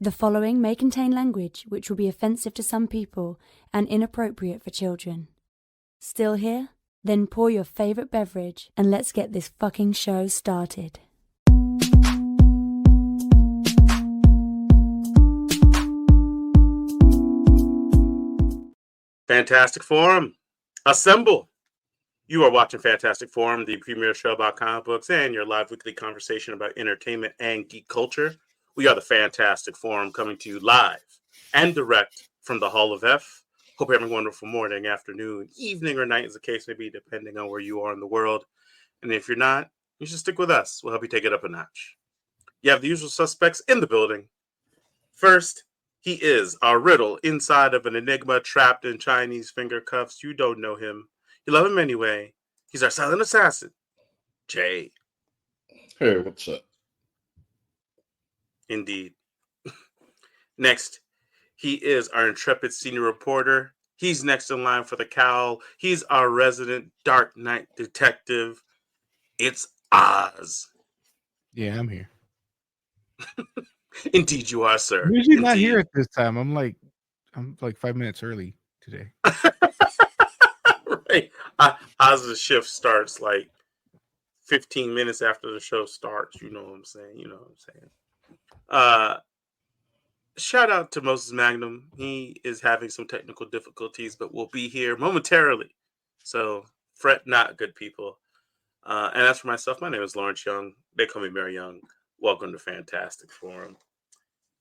The following may contain language which will be offensive to some people and inappropriate for children. Still here? Then pour your favorite beverage and let's get this fucking show started. Fantastic Forum, assemble! You are watching Fantastic Forum, the premier show about comic books and your live weekly conversation about entertainment and geek culture. We are the Fantastic Forum, coming to you live and direct from the Hall of F. Hope you're having a wonderful morning, afternoon, evening, or night, as the case may be, depending on where you are in the world. And if you're not, you should stick with us. We'll help you take it up a notch. You have the usual suspects in the building. First, he is our riddle inside of an enigma trapped in Chinese finger cuffs. You don't know him. You love him anyway. He's our silent assassin, Jay. Hey, what's up? Indeed. Next, he is our intrepid senior reporter. He's next in line for the cowl. He's our resident Dark Knight detective. It's Oz. Yeah, I'm here. Indeed you are, sir. I'm usually not Indeed. here at this time. I'm like 5 minutes early today. Right. Oz's shift starts like 15 minutes after the show starts. You know what I'm saying? Shout out to Moses Magnum. He is having some technical difficulties, but will be here momentarily. So fret not, good people. And as for myself, my name is Lawrence Young. They call me Mary Young. Welcome to Fantastic Forum.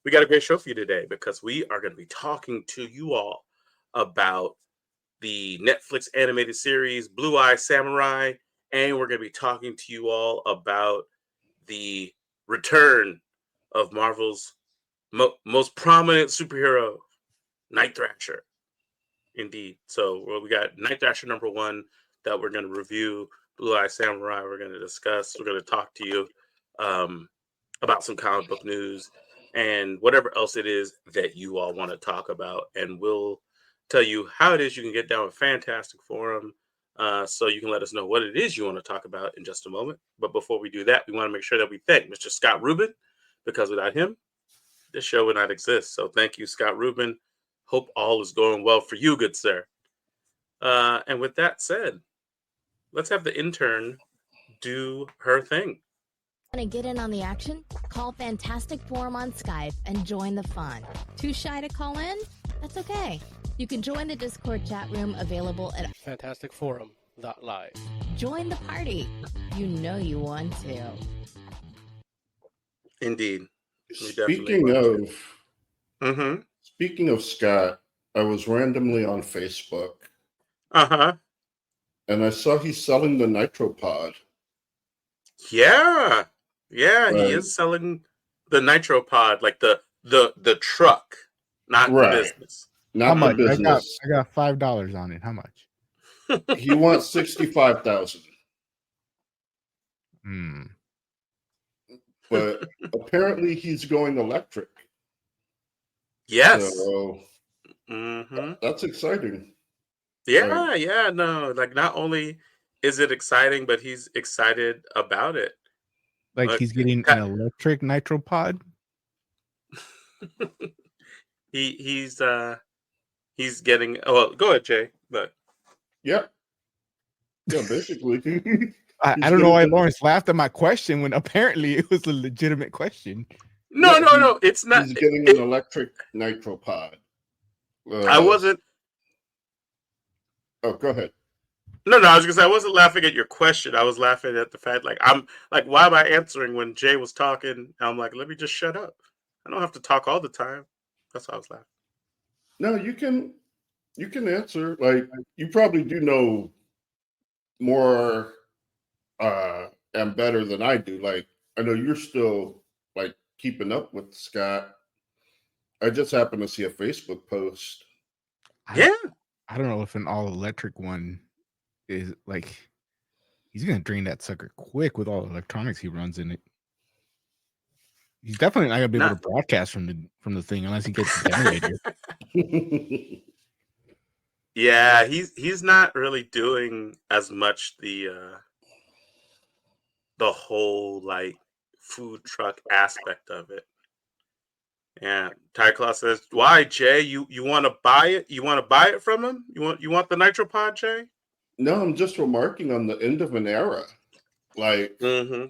We got a great show for you today because we are going to be talking to you all about the Netflix animated series Blue Eye Samurai, and we're going to be talking to you all about the return of Marvel's most prominent superhero, Night Thrasher. Indeed. So we got Night Thrasher #1 that we're going to review. Blue Eye Samurai we're going to discuss. We're going to talk to you about some comic book news and whatever else it is that you all want to talk about. And we'll tell you how it is you can get down with Fantastic Forum, so you can let us know what it is you want to talk about in just a moment. But before we do that, we want to make sure that we thank Mr. Scott Rubin, because without him, this show would not exist. So thank you, Scott Rubin. Hope all is going well for you, good sir. And with that said, let's have the intern do her thing. Want to get in on the action? Call Fantastic Forum on Skype and join the fun. Too shy to call in? That's okay. You can join the Discord chat room available at fantasticforum.live. Join the party. You know you want to. Indeed. Speaking of Scott, I was randomly on Facebook. And I saw he's selling the Nitropod. Yeah. Yeah, right. He is selling the Nitropod, like the truck, not the business. Not How much? business. I got $5 on it. How much? He wants $65,000. But apparently he's going electric. Yes. So that's exciting. Yeah, no. Like, not only is it exciting, but he's excited about it. Like he's getting an electric Nitropod? He's getting. Oh, well, go ahead, Jay. But yeah, basically. I don't know why Lawrence laughed at my question when apparently it was a legitimate question. No, it's not. He's getting an electric Nitropod. I wasn't. Oh, go ahead. No, I was gonna say I wasn't laughing at your question. I was laughing at the fact, like, I'm like, why am I answering when Jay was talking? I'm like, let me just shut up. I don't have to talk all the time. That's why I was laughing. No, you can answer. Like, you probably do know more and better than I do. Like, I know you're still like keeping up with Scott. I just happened to see a Facebook post. Yeah. I don't know if an all electric one is like, he's gonna drain that sucker quick with all the electronics he runs in it. He's definitely not gonna be able to broadcast from the thing unless he gets the generator. Yeah, he's not really doing as much the whole like food truck aspect of it. Yeah. Tiger Claw says, "Why, Jay? You want to buy it? You want to buy it from him? You want the Nitro Pod, Jay?" No, I'm just remarking on the end of an era. Like, Mm-hmm.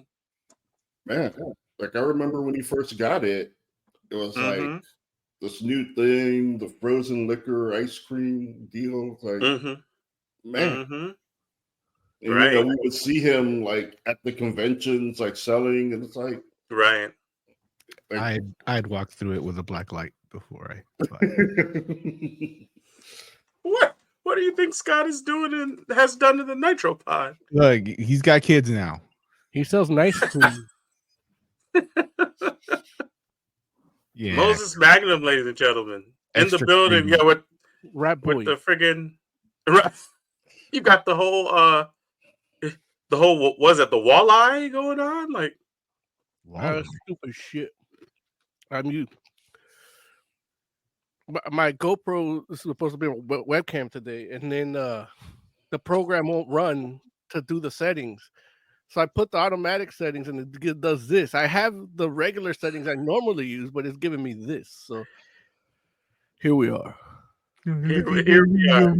man, like I remember when he first got it, it was like Mm-hmm. this new thing, the frozen liquor ice cream deal. Like, Mm-hmm. man. Mm-hmm. And Right. we would see him like at the conventions, like selling, and it's like, Right. I'd walk through it with a black light before I buy it. What do you think Scott is doing and has done to the Nitro Pod? Look, he's got kids now. He sells nice cream. Yeah, Moses Magnum, ladies and gentlemen, in the Extra building. cream. Yeah, with Rat boy. the friggin' you got the whole was it the walleye going on? Like, Wow. Stupid shit. My GoPro is supposed to be on webcam today, and then the program won't run to do the settings. So I put the automatic settings, and it does this. I have the regular settings I normally use, but it's giving me this. So here we are. here we are.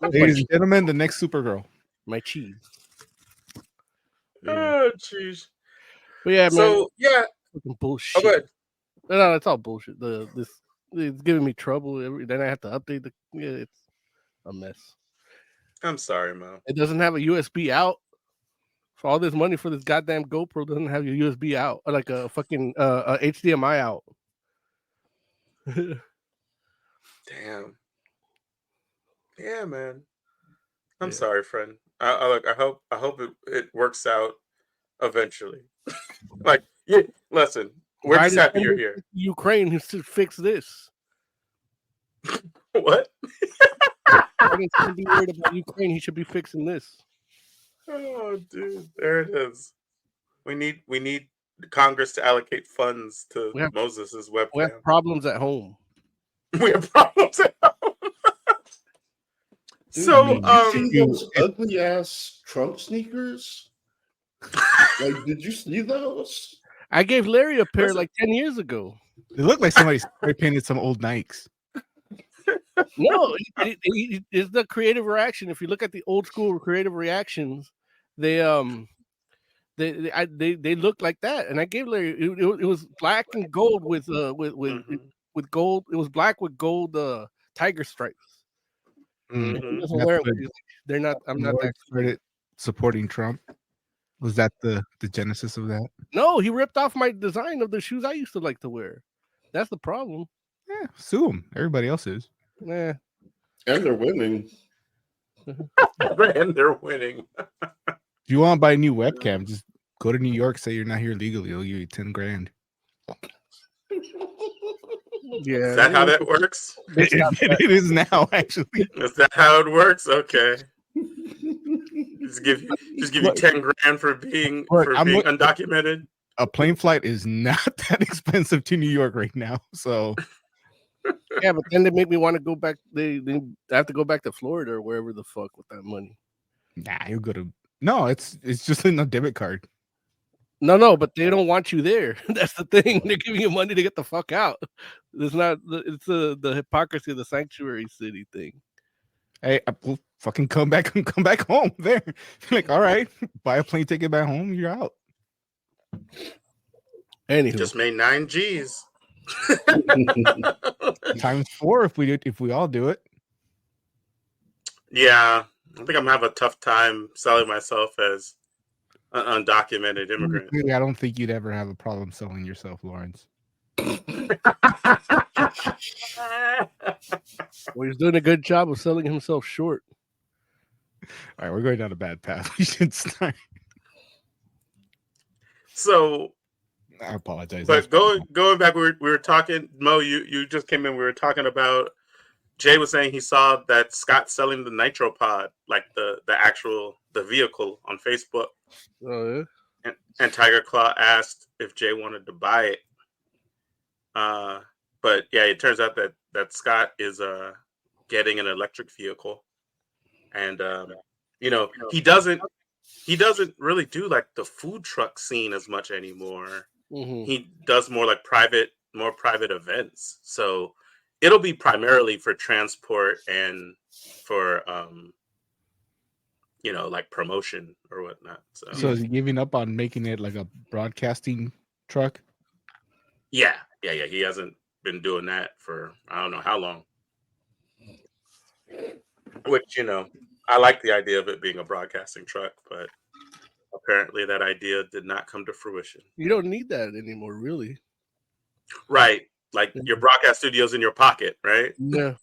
Ladies and gentlemen, the next Supergirl. My cheese. Oh, jeez. But yeah, man. So yeah, fucking bullshit. go ahead. No, it's all bullshit. It's giving me trouble. Then I have to update it's a mess. I'm sorry, Mo. It doesn't have a USB out. For all this money for this goddamn GoPro, doesn't have your USB out, or like a fucking a HDMI out. Damn. Yeah, man. I'm sorry, friend. I hope it works out eventually. Like, yeah, listen, we're just happy you're here. Ukraine who should fix this. What? I didn't be worried about Ukraine. He should be fixing this. Oh, dude, there it is. We need Congress to allocate funds to Moses's webcam. We have problems at home. We have problems at home. Dude, So, you see those ugly ass Trump sneakers? Like, did you see those? I gave Larry a pair like 10 years ago. They look like somebody spray painted some old Nikes. No, it's the creative reaction. If you look at the old school creative reactions, they look like that. And I gave Larry it was black and gold with gold. It was black with gold tiger stripes. Mm-hmm. He doesn't wear them. They're not. I'm not that started supporting Trump. Was that the genesis of that? No, he ripped off my design of the shoes I used to like to wear. That's the problem. Yeah, sue him. Everybody else is. Yeah. And they're winning. And they're winning. If you want to buy a new webcam, just go to New York, say you're not here legally. They'll give you $10,000. Yeah. Is that how that works? It is now, actually. Is that how it works? Okay. Just give you $10,000 for being undocumented. A plane flight is not that expensive to New York right now. So yeah, but then they make me want to go back. They have to go back to Florida or wherever the fuck with that money. Nah, you'll go to it's just in a debit card. No, but they don't want you there. That's the thing. They're giving you money to get the fuck out. It's not. It's the hypocrisy of the sanctuary city thing. Hey, we'll fucking come back home. There, like, all right, buy a plane ticket back home. You're out. Anywho, just made 9 G's. Times 4 if we all do it. Yeah, I think I'm gonna have a tough time selling myself as an undocumented immigrant. I don't think you'd ever have a problem selling yourself, Lawrence. Well, he's doing a good job of selling himself short. All right, we're going down a bad path. We should start. So, I apologize. But going back, we were talking. Mo, you just came in. We were talking about. Jay was saying he saw that Scott selling the Nitro Pod, like the vehicle, on Facebook. Oh yeah. And Tiger Claw asked if Jay wanted to buy it. But yeah, it turns out that Scott is getting an electric vehicle, and he doesn't he doesn't really do like the food truck scene as much anymore. Mhm. He does more like private events. So it'll be primarily for transport and for like promotion or whatnot. So is he giving up on making it like a broadcasting truck? Yeah. He hasn't been doing that for I don't know how long. Which, I like the idea of it being a broadcasting truck, but apparently that idea did not come to fruition. You don't need that anymore, really. Right. Like your broadcast studio's in your pocket, right? Yeah.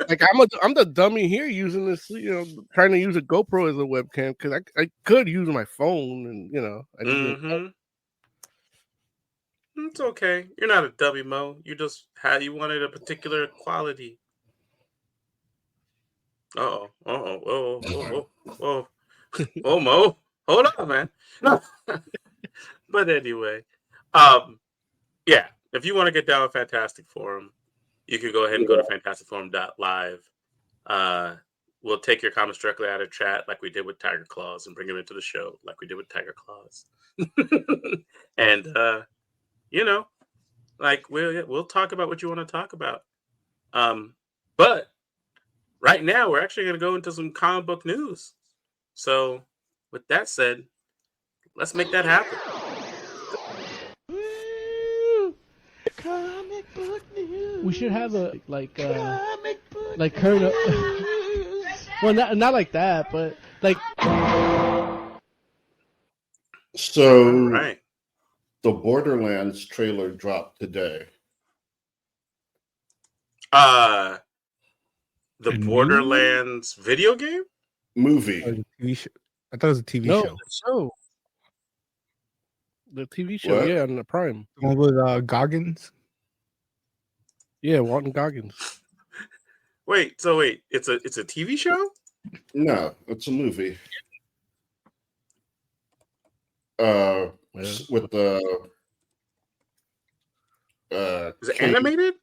Like I'm the dummy here using this, trying to use a GoPro as a webcam because I could use my phone and I need Mm-hmm. It's okay. You're not a dummy, Mo. You just you wanted a particular quality. Whoa, Mo. Hold on, man. No. But anyway, yeah. If you want to get down with Fantastic Forum, you can go ahead and go to fantasticforum.live. We'll take your comments directly out of chat, like we did with Tiger Claws, and bring them into the show, like we did with Tiger Claws. And like we'll talk about what you want to talk about. But right now we're actually going to go into some comic book news. So with that said, let's make that happen. Comic book news. We should have a like current. Well, not like that, but like. So, Right. The Borderlands trailer dropped today. The A new Borderlands video game? Movie. Or the TV show? I thought it was a TV no, show. the show. The TV show, What? yeah, on the Prime. The one with Goggins. Yeah, Walton Goggins. Wait, it's a TV show? No, it's a movie. Yeah. With the Is it animated?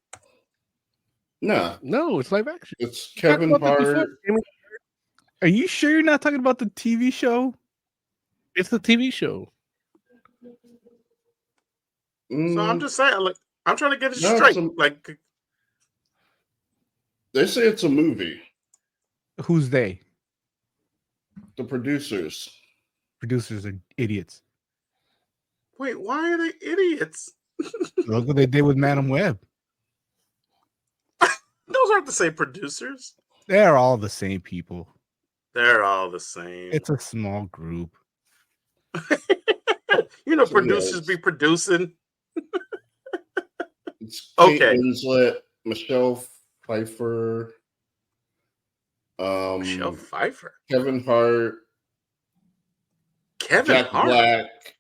No, it's live action. it's Kevin Talked about that Hart. before. Are you sure you're not talking about the TV show? It's the TV show. So I'm just saying, like, I'm trying to get it No, straight. it's Like, They say it's a movie. Who's they? The producers. Producers are idiots. wait, why are they idiots? Look what they did with Madam Web. Those aren't the same producers. They're all the same people. They're all the same. It's a small group. Producers be producing. It's Okay. Kate Winslet, Michelle Pfeiffer, Michelle Pfeiffer. Kevin Hart, Kevin Jack Hart. Black,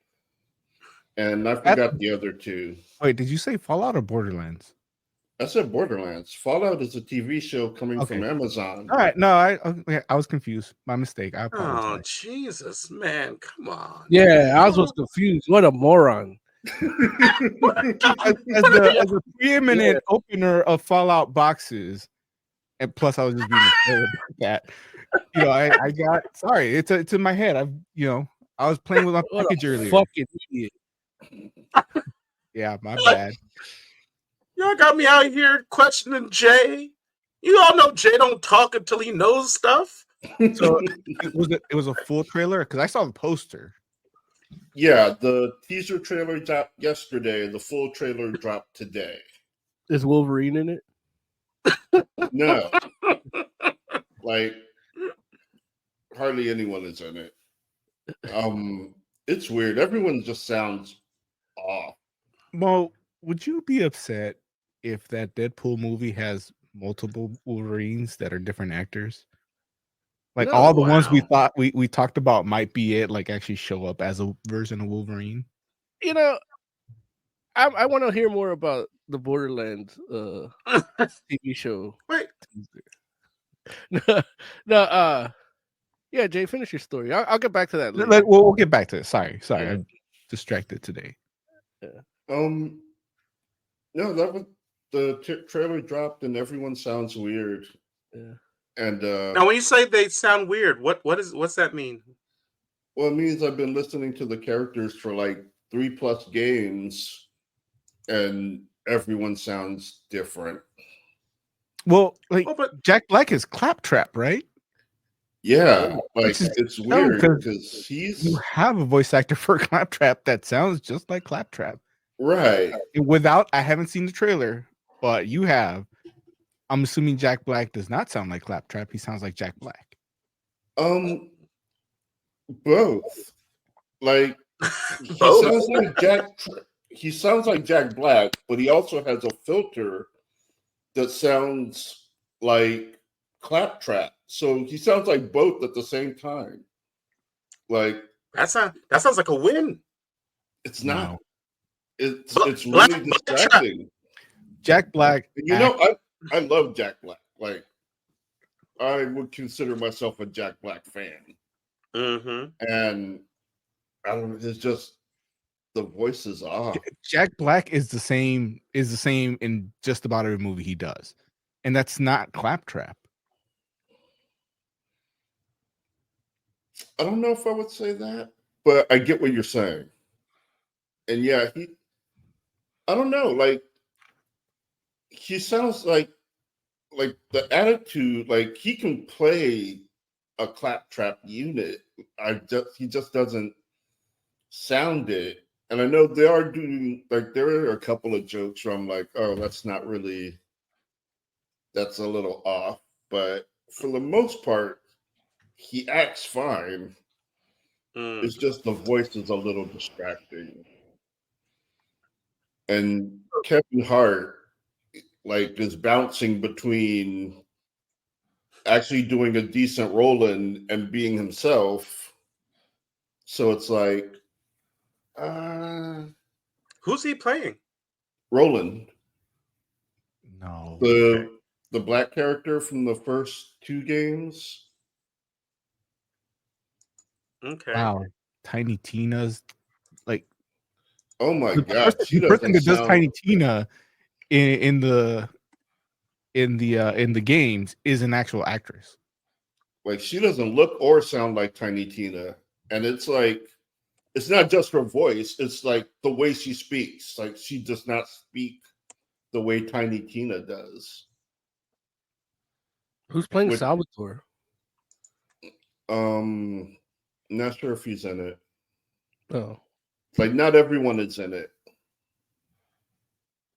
and I forgot the other two. Wait, did you say Fallout or Borderlands? I said Borderlands. Fallout is a TV show coming from Amazon. All right, no, I was confused. My mistake. I Oh, apologize. Jesus, man. Come on. Yeah, I was confused. What a moron. As the preeminent opener of Fallout boxes, and plus I was just being excited about that. I got sorry. It's in my head. I was playing with my What package a earlier. fucking idiot. Yeah, my bad. Y'all got me out here questioning Jay. You all know Jay don't talk until he knows stuff. So it was a full trailer because I saw the poster. Yeah, the teaser trailer dropped yesterday. The full trailer dropped today. Is Wolverine in it? No. Like, hardly anyone is in it. It's weird. Everyone just sounds off. Well, would you be upset if that Deadpool movie has multiple Wolverines that are different actors? Like No, all the ones we wow. thought we talked about might be it, like actually show up as a version of Wolverine. I want to hear more about the Borderlands TV show. Wait, No, yeah, Jay, finish your story. I'll get back to that later. We'll get back to it. Sorry, Yeah. I'm distracted today. No, that was the trailer dropped and everyone sounds weird. Yeah. And now when you say they sound weird, what's that mean? Well, it means I've been listening to the characters for like 3+ games, and everyone sounds different. Well, like Well, but Jack Black is Claptrap, right? Yeah, like Which is it's dumb weird because because you he's have a voice actor for Claptrap that sounds just like Claptrap. right. I haven't seen the trailer, but you have. I'm assuming Jack Black does not sound like Claptrap. He sounds like Jack Black. Both. Like he both. sounds like he sounds like Jack Black, but he also has a filter that sounds like Claptrap. So he sounds like both at the same time. Like That sounds like a win. it's not. No. It's Black really distracting. Jack Black. I love Jack Black. Like I would consider myself a Jack Black fan. Mm-hmm. And I don't know, it's just the voice is off. Jack Black is the same in just about every movie he does, and that's not Claptrap. I don't know if I would say that, but I get what you're saying. And yeah, I don't know, like he sounds like the attitude, like he can play a Claptrap unit. He just doesn't sound it. And I know they are doing, like, there are a couple of jokes where I'm like, oh, that's a little off. But for the most part, he acts fine. It's just the voice is a little distracting. And Kevin Hart, like, is bouncing between actually doing a decent Roland and being himself. So it's like, Who's he playing? Roland. No. The black character from the first 2 games. Okay. Wow. Tiny Tina's like, oh my the god, person that does Tiny Tina in the games is an actual actress. Like she doesn't look or sound like Tiny Tina, and it's like it's not just her voice; it's like the way she speaks. Like she does not speak the way Tiny Tina does. Who's playing Salvatore? Not sure if he's in it. Oh, Like not everyone is in it.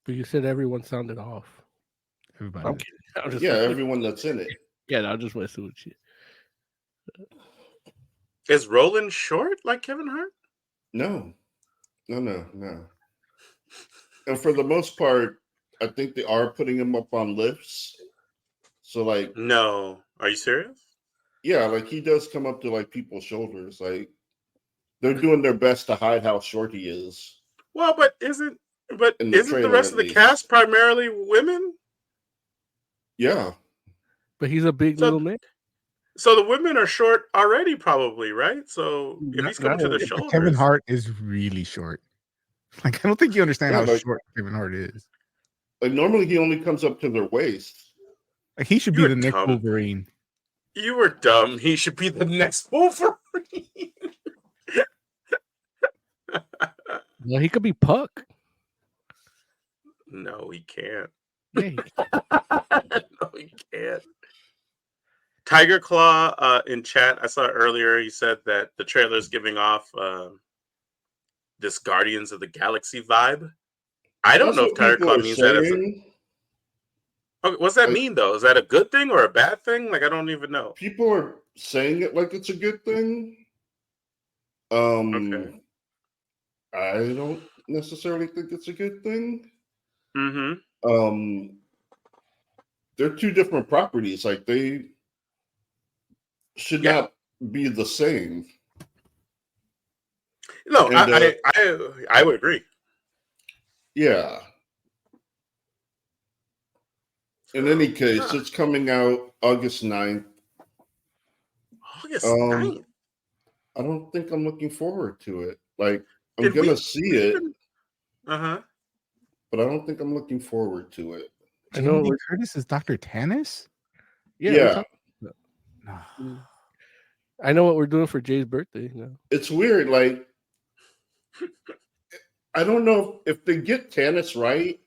but you said everyone sounded off. Everybody. I'm kidding. I'm just Yeah, everyone that's in it. Yeah, no, I'm just messing with you. Is Roland short like Kevin Hart? No. And for the most part, I think they are putting him up on lifts. So like, No. Are you serious? yeah, like he does come up to like people's shoulders. Like they're doing their best to hide how short he is. Well, but isn't In the the trailer, rest at of the least. cast primarily women? Yeah. But he's a big little man. So the women are short already, probably, right? So if he's coming to the shoulders, Kevin Hart is really short. Like I don't think you understand how short Kevin Hart is. Like normally he only comes up to their waist. Like he should be the next Wolverine. You were dumb. He should be the next Wolverine. Well, he could be Puck. No, he can't. Yeah, No, he can't. Tiger Claw in chat, I saw earlier, he said that the trailer is giving off this Guardians of the Galaxy vibe. I don't know if Tiger Claw means that as okay, what's that mean though? Is that a good thing or a bad thing? Like I don't even know. People are saying it like it's a good thing. Okay. I don't necessarily think it's a good thing. Mm-hmm. They're 2 different properties. Like they should not be the same. No, and, I would agree. Yeah. In any case, it's coming out August 9th. August 9th? I don't think I'm looking forward to it. Like, I'm going to see it. Uh-huh. But I don't think I'm looking forward to it. I know Curtis is Dr. Tannis? Yeah. I know what we're doing for Jay's birthday now. It's weird. Like, I don't know if they get Tannis right.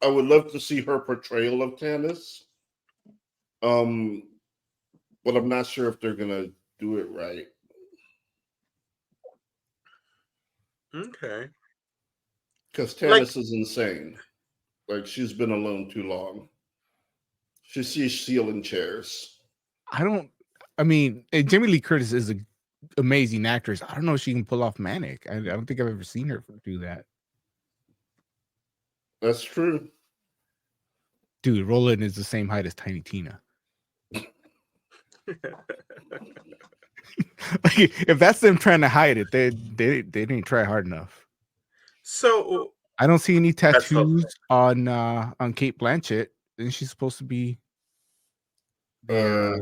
I would love to see her portrayal of Tannis. But I'm not sure if they're gonna do it right. Okay. Because Tannis is insane. Like, she's been alone too long. She sees ceiling chairs. I mean, Jamie Lee Curtis is an amazing actress. I don't know if she can pull off Manic. I don't think I've ever seen her do that. That's true. Dude, Roland is the same height as Tiny Tina. Like, if that's them trying to hide it, they didn't try hard enough. So I don't see any That's tattoos on Kate Blanchett. Isn't she supposed to be? Yeah,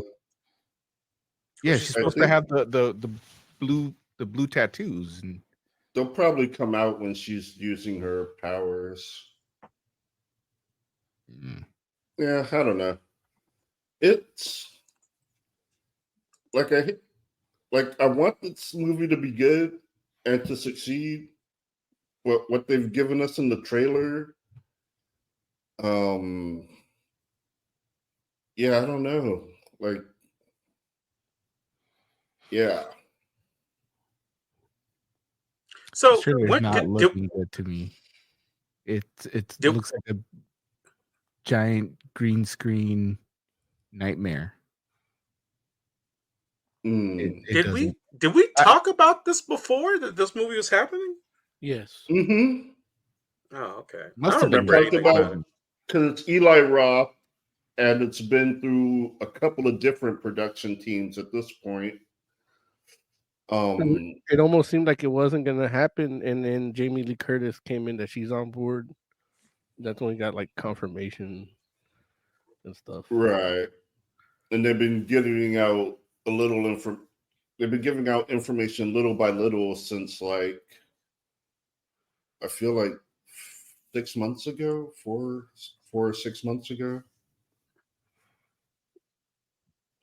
she's supposed to have the blue tattoos. And they'll probably come out when she's using her powers. Yeah, I don't know. It's like I want this movie to be good and to succeed. What they've given us in the trailer, yeah, I don't know. Like, yeah. So it's not looking good to me. It looks like a giant green screen nightmare. Did we talk about this before, that this movie was happening? Yes. Mm-hmm. Oh, okay. Must I have don't been remember anything about it. Because it's Eli Roth, and it's been through a couple of different production teams at this point. It almost seemed like it wasn't going to happen, and then Jamie Lee Curtis came in that she's on board. That's when we got like confirmation and stuff. Right. And they've been giving out they've been giving out information little by little since, like, I feel like 6 months ago, 4 or 6 months ago.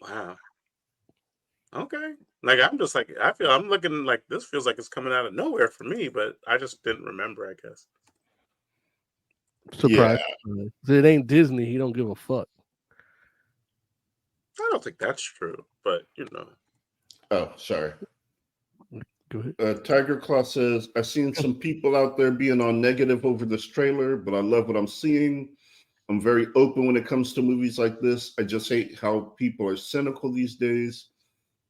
Wow. Okay. Like, I'm just like, I'm looking like this feels like it's coming out of nowhere for me, but I just didn't remember, I guess. Surprise. Yeah. It ain't Disney. He don't give a fuck. I don't think that's true, but you know. Oh, sorry. Go ahead. Tiger Claw says, I've seen some people out there being on negative over this trailer, but I love what I'm seeing. I'm very open when it comes to movies like this. I just hate how people are cynical these days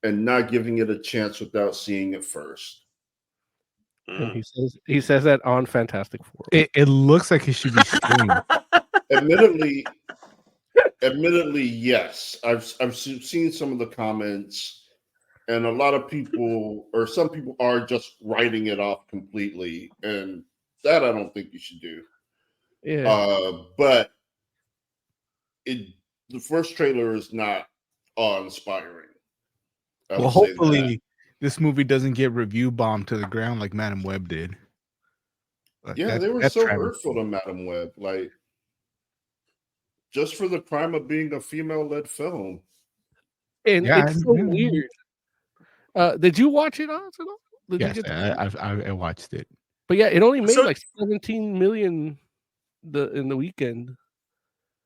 and not giving it a chance without seeing it first. And he says that on Fantastic Four. It looks like it should be streamed. Admittedly, yes. I've seen some of the comments, and a lot of people, or some people, are just writing it off completely, and that I don't think you should do. Yeah. But the first trailer is not awe-inspiring. Well, hopefully this movie doesn't get review bombed to the ground like Madam Web did. Yeah, they were so hurtful to Madam Web, like, just for the crime of being a female-led film. And it's so weird. Did you watch it, Oz, at all? Yes, I watched it. But yeah, it only made like 17 million in the weekend.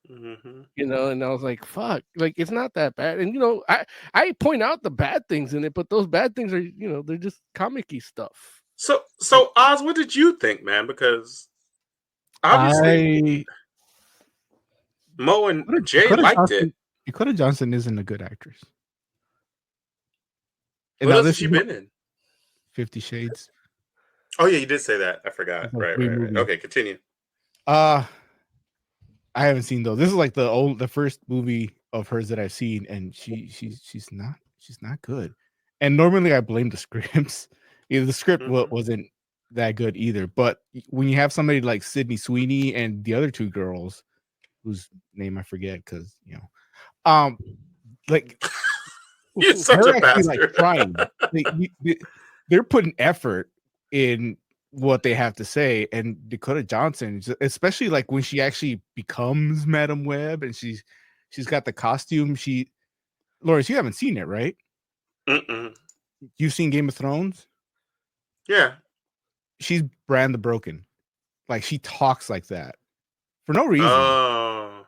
Mm-hmm. You know, and I was like, fuck, like, it's not that bad. And, you know, I point out the bad things in it, but those bad things are, you know, they're just comic-y stuff. So Oz, what did you think, man? Because obviously Mo and Jay liked it. Dakota Johnson isn't a good actress. What else has she been in? 50 Shades. Oh yeah, you did say that. I forgot. Right. Okay, continue. I haven't seen those. This is like the first movie of hers that I've seen, and she's not good. And normally I blame the scripts. The script wasn't that good either. But when you have somebody like Sydney Sweeney and the other two girls, whose name I forget, because like you're such a bastard. Like trying. They're putting effort in what they have to say, and Dakota Johnson, especially like when she actually becomes Madam Web and she's got the costume. Lawrence, you haven't seen it, right? Mm-mm. You've seen Game of Thrones? Yeah. She's Bran the Broken. Like, she talks like that for no reason. Oh.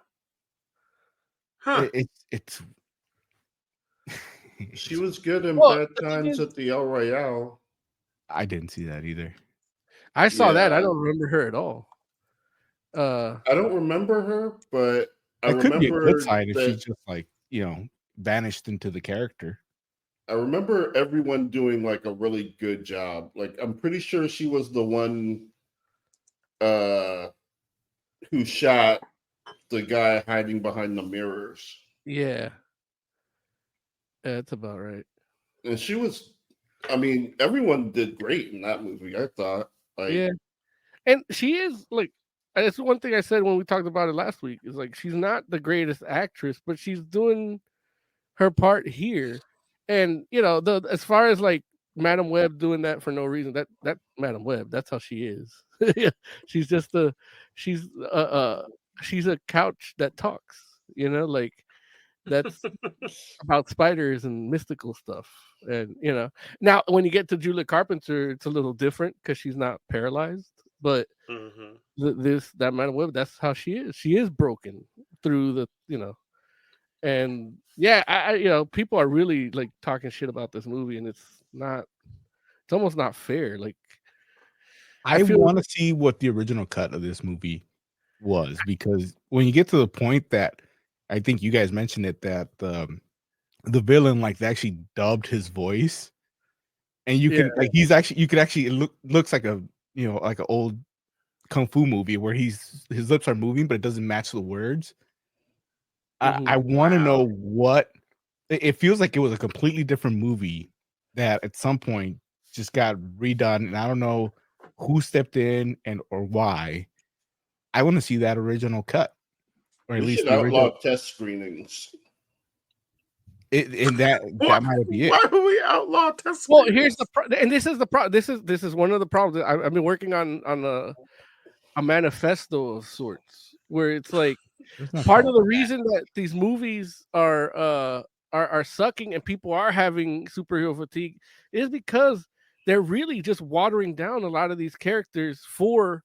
Huh. It's She was good in Well, Bad the thing Times is- at the El Royale. I didn't see that either. I saw that. I Yeah. don't remember her at all. I don't remember her, but I It could be a good remember side if that she's just like, vanished into the character. I remember everyone doing like a really good job. Like I'm pretty sure she was the one who shot the guy hiding behind the mirrors. Yeah. That's about right. And she was I mean, everyone did great in that movie, I thought. Like Yeah. And she is like, that's one thing I said when we talked about it last week. Is like she's not the greatest actress, but she's doing her part here. And as far as like Madam Web doing that for no reason, that Madam Web, that's how she is. Yeah, she's just she's a couch that talks. Like that's about spiders and mystical stuff. And now when you get to Julia Carpenter, it's a little different because she's not paralyzed, but Mm-hmm. that Madam Web, that's how she is. She is broken through the and yeah, I people are really like talking shit about this movie, and it's almost not fair. Like I want to see what the original cut of this movie was, because when you get to the point that I think you guys mentioned it, that the villain like actually dubbed his voice, and you can like it looks like a like an old kung fu movie where his lips are moving but it doesn't match the words. I want to know what it feels like. It was a completely different movie that at some point just got redone, and I don't know who stepped in or why. I want to see that original cut, or at we least should the outlaw original. test screenings. And that might be it. Why would we outlaw test? Well, here's and this is the problem. This is one of the problems. I've been working on a manifesto of sorts, where it's like part of the reason that these movies are sucking and people are having superhero fatigue is because they're really just watering down a lot of these characters for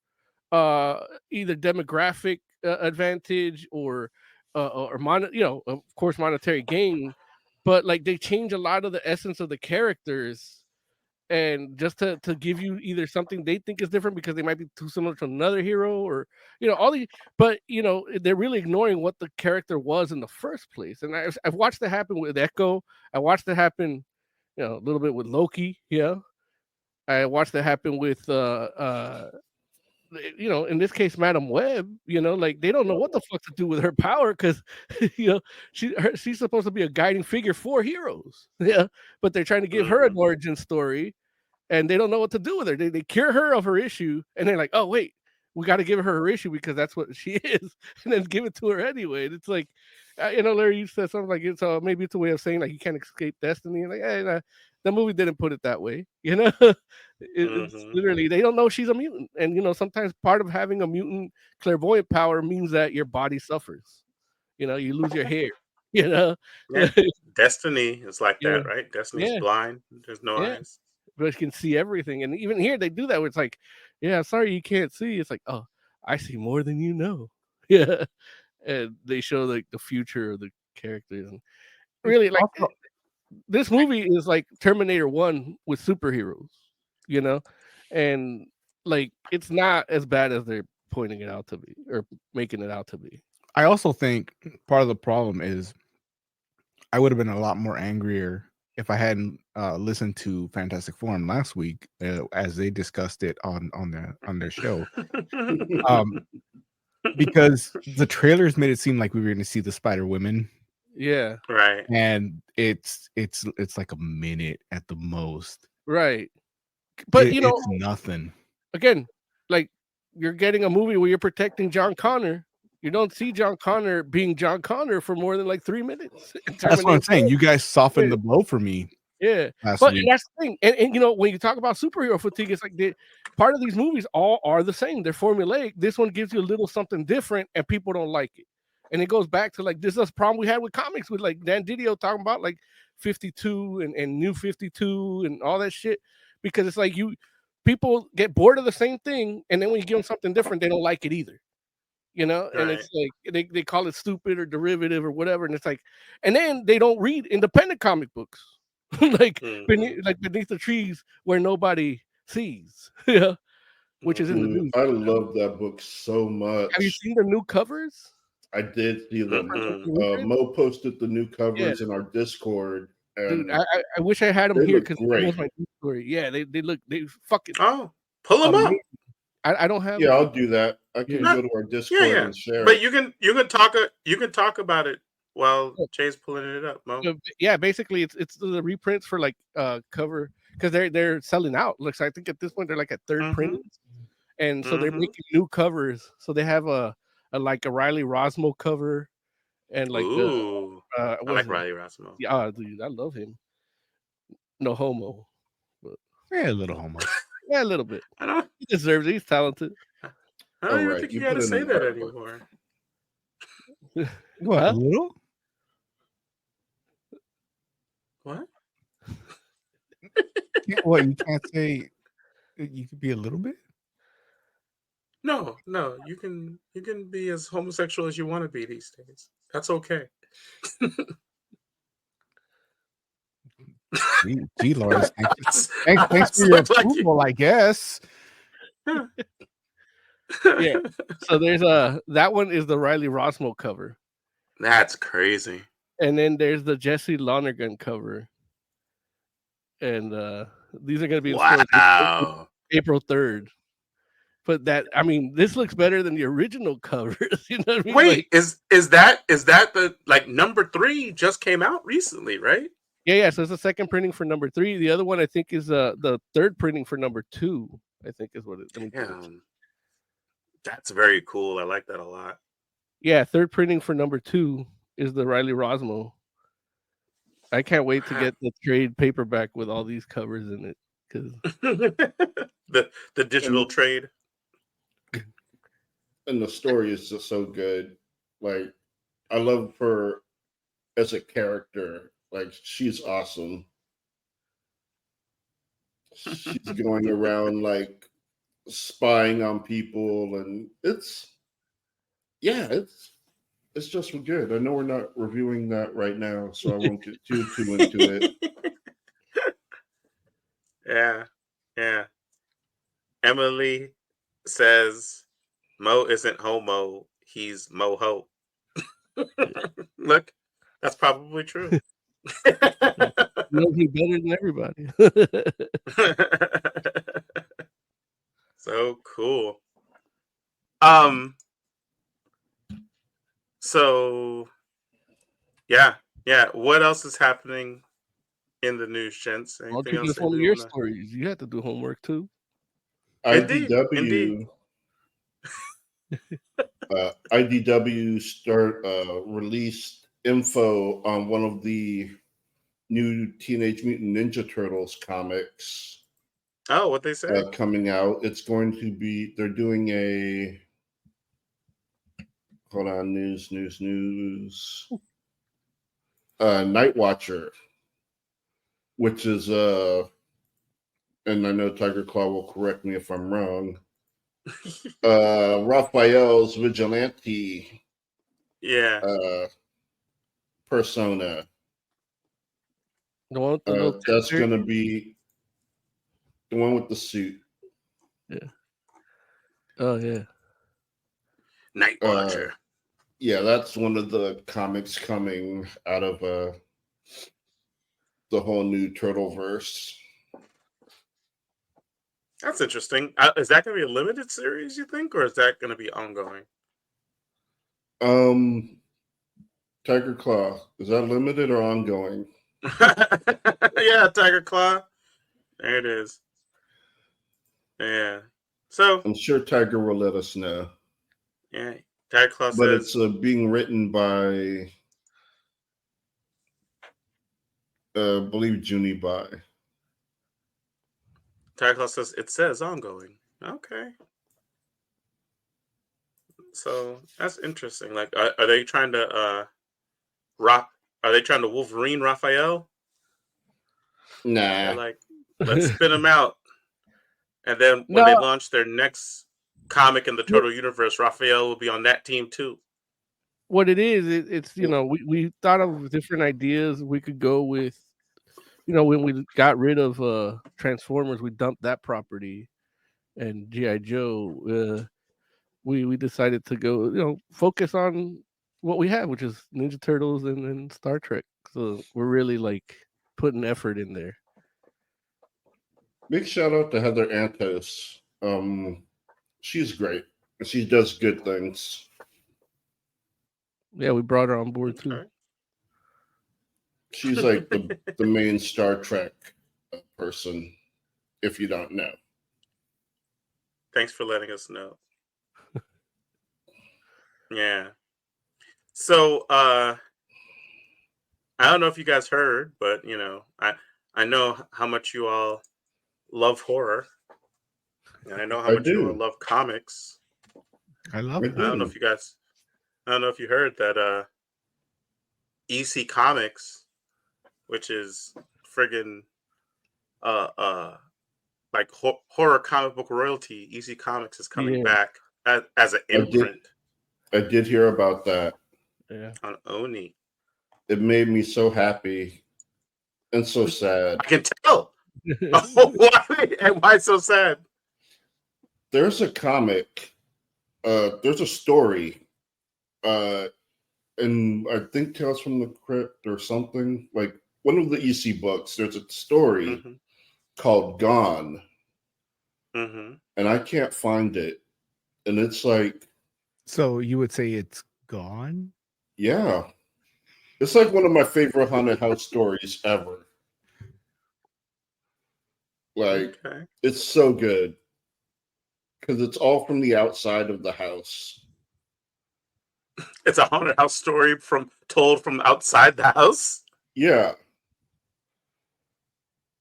either demographic advantage or of course monetary gain, but like they change a lot of the essence of the characters and just to give you either something they think is different because they might be too similar to another hero, or all these, but they're really ignoring what the character was in the first place. And I've watched it happen with Echo. I watched it happen a little bit with Loki. I watched it happen with in this case, Madam Web, like they don't know what the fuck to do with her power because, she's supposed to be a guiding figure for heroes. Yeah. But they're trying to give her an origin story and they don't know what to do with her. They cure her of her issue and they're like, oh, wait, we got to give her issue because that's what she is. And then give it to her anyway. And it's like, Larry, you said something like it's maybe it's a way of saying like you can't escape destiny. And like, hey, nah, the movie didn't put it that way. It's literally they don't know she's a mutant, and sometimes part of having a mutant clairvoyant power means that your body suffers. You lose your hair. Yeah. Destiny is like Yeah. that, right? Destiny's blind. There's no eyes, but she can see everything. And even here they do that where it's like, yeah, sorry you can't see. It's like, oh, I see more than you know. Yeah. And they show like the future of the characters, and really like this movie is like Terminator 1 with superheroes, and like it's not as bad as they're pointing it out to be or making it out to be. I also think part of the problem is I would have been a lot more angrier if I hadn't listened to Fantastic Forum last week as they discussed it on their show. Because the trailers made it seem like we were going to see the Spider Women. Yeah. Right. And it's like a minute at the most. Right. But it's nothing. Again, like you're getting a movie where you're protecting John Connor. You don't see John Connor being John Connor for more than like 3 minutes. That's what I'm saying. You guys softened the blow for me. Yeah, but that's the thing, and when you talk about superhero fatigue, it's like part of these movies all are the same. They're formulaic. This one gives you a little something different, and people don't like it. And it goes back to like this is a problem we had with comics with like Dan Didio talking about like 52 and New 52 and all that shit, because it's like people get bored of the same thing, and then when you give them something different, they don't like it either. And Right. it's like they call it stupid or derivative or whatever, and it's like, and then they don't read independent comic books, like beneath the trees where nobody sees, which is in the news. I love that book so much. Have you seen the new covers? I did see them. Mm-mm. Mo posted the new covers in our Discord. And dude, I wish I had them they here look because great. that was my news story. Yeah, they fucking Oh, pull them up. I don't have. Yeah, I'll do that. I can go to our Discord and share. But you can talk about it while Jay's pulling it up, Mo. Yeah, basically it's the reprints for like cover, because they're selling out. Looks, I think at this point they're like at third print, and so they're making new covers. So they have a like a Riley Rosmo cover, and like I like Riley Rosmo. Yeah, dude, I love him. No homo, but yeah, a little homo. Yeah, a little bit. I don't. He deserves it. He's talented. I don't even think you got to say that anymore. What? Huh? A little? What? What, you can't say you could be a little bit? No, you can be as homosexual as you want to be these days. That's okay. Gee, Lawrence, thanks for your approval, I guess. Yeah. So there's that one is the Riley Rosmo cover. That's crazy. And then there's the Jesse Lonergan cover. And these are going to be in stores April 3rd. But this looks better than the original covers. You know what I mean? Wait, is that the like number 3 just came out recently, right? Yeah. So it's the second printing for number 3. The other one I think is the third printing for number 2. I think is what it is. That's very cool. I like that a lot. Yeah, third printing for number 2 is the Riley Rosmo. I can't wait to get the trade paperback with all these covers in it, because the digital trade. And the story is just so good. Like, I love her as a character. Like, she's awesome. She's going around like spying on people, and it's just good. I know we're not reviewing that right now, so I won't get too into it. Yeah. Emily says Mo isn't homo, he's moho. Look, that's probably true. knows me better than everybody. So cool. So yeah. What else is happening in the news, gents? Anything else? One of your stories. You have to do homework too. IDW. IDW released info on one of the new Teenage Mutant Ninja Turtles comics. Oh, what they say? Coming out. It's going to be, they're doing a, hold on, news. Night Watcher, which is, and I know Tiger Claw will correct me if I'm wrong, Raphael's vigilante persona. The one with the that's going to be the one with the suit. Yeah. Oh, yeah. Night Watcher. Yeah, that's one of the comics coming out of the whole new Turtleverse. That's interesting. Is that going to be a limited series, you think, or is that going to be ongoing? Tiger Claw, is that limited or ongoing? Yeah, Tiger Claw. There it is. Yeah. So I'm sure Tiger will let us know. Yeah, Tiger Claw says. But it's being written by, I believe, Junie Bai. Tiger Claw says it says ongoing. Okay. So that's interesting. Like, are they trying to rock? Are they trying to Wolverine Raphael? They're Nah. like, let's spin him out, and then when they No, launch their next comic in the Turtle universe, Raphael will be on that team too. what it is, it's we thought of different ideas. We could go with, when we got rid of Transformers, we dumped that property, and GI Joe. We decided to go, focus on what we have, which is Ninja Turtles and Star Trek. So we're really like putting effort in there. Big shout out to Heather Antos. She's great. She does good things. Yeah, we brought her on board too. Okay. She's like the main Star Trek person, if you don't know. Thanks for letting us know. Yeah. So I don't know if you guys heard, but I know how much you all love horror, and I know how I much you all do. love comics. I love I it. I don't know if you heard that EC Comics, which is friggin' like horror comic book royalty, EC Comics is coming back as an imprint. I did hear about that. Yeah. On Oni. It made me so happy and so sad. I can tell. Why so sad? There's a comic, there's a story, and I think Tales from the Crypt or something, like one of the EC books, there's a story called Gone. And I can't find it. And it's like, so you would say it's gone? Yeah. It's like one of my favorite haunted house stories ever. Like, It's so good. Because it's all from the outside of the house. It's a haunted house story told from outside the house? Yeah.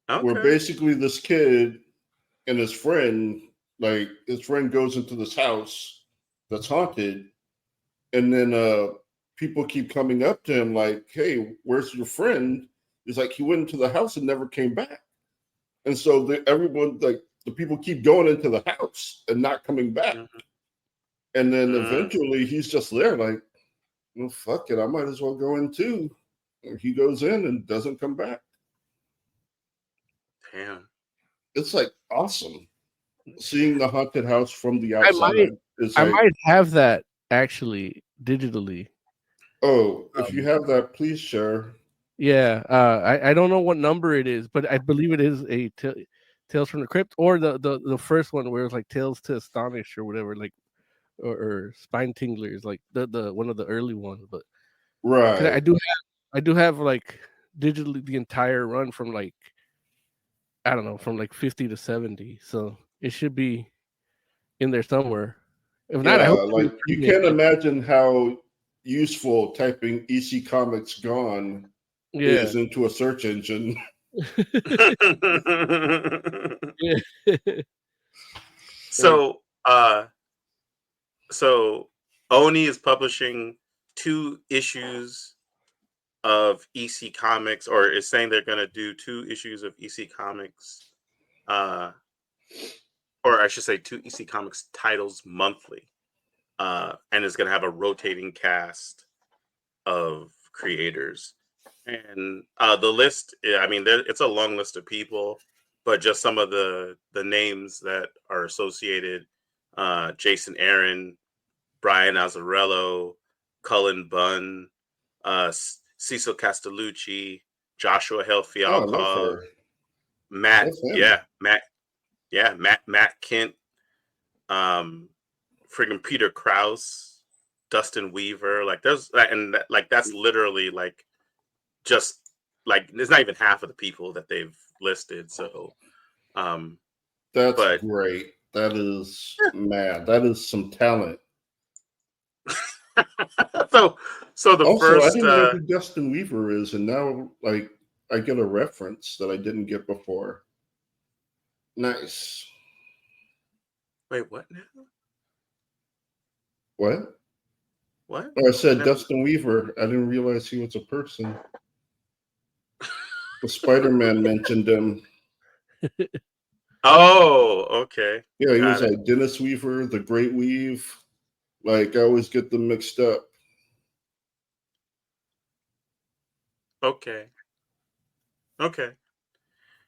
Okay. Where basically this kid and his friend, like his friend goes into this house that's haunted, and then people keep coming up to him like, hey, where's your friend? He's like, he went into the house and never came back. And so everyone, like the people keep going into the house and not coming back. And then eventually he's just there like, well, fuck it, I might as well go in too. And he goes in and doesn't come back. Damn. It's like awesome. Seeing the haunted house from the outside. I might have that actually digitally. Oh, if you have that, please share. Yeah, I don't know what number it is, but I believe it is a Tales from the Crypt, or the first one where it's like Tales to Astonish or whatever, like or Spine Tinglers, like the one of the early ones. But right, I do have like digitally the entire run from like, I don't know, from like 50 to 70, so it should be in there somewhere. If not, I hope like you can't imagine how useful typing EC Comics Gone is into a search engine. So Oni is publishing 2 issues of EC Comics, or is saying they're going to do 2 issues of EC Comics, or I should say 2 EC Comics titles monthly, and is going to have a rotating cast of creators. And the list, I mean, it's a long list of people, but just some of the names that are associated: Jason Aaron, Brian Azzarello, Cullen Bunn, Cecil Castellucci, Joshua Hale-Fialkov, Matt Kent, friggin' Peter Krause, Dustin Weaver. Like that's literally like just like it's not even half of the people that they've listed. So that's great. That is man, that is some talent. so the also, first, I didn't know who Dustin Weaver is, and now like I get a reference that I didn't get before. Nice. Wait, what now? What? What? Oh, I said Never- Dustin Weaver. I didn't realize he was a person. The Spider-Man mentioned him. Oh, okay. Yeah, he was Got it. like Dennis Weaver, the Great Weave. Like, I always get them mixed up. Okay. Okay.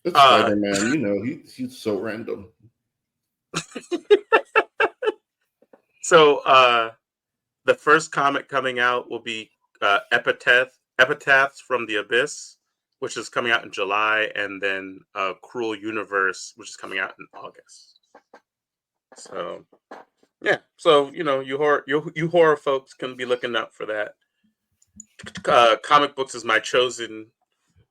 It's Spider-Man, he's so random. So the first comic coming out will be Epitaphs from the Abyss, which is coming out in July, and then Cruel Universe, which is coming out in August. So yeah, so you horror folks can be looking out for that. Comic books is my chosen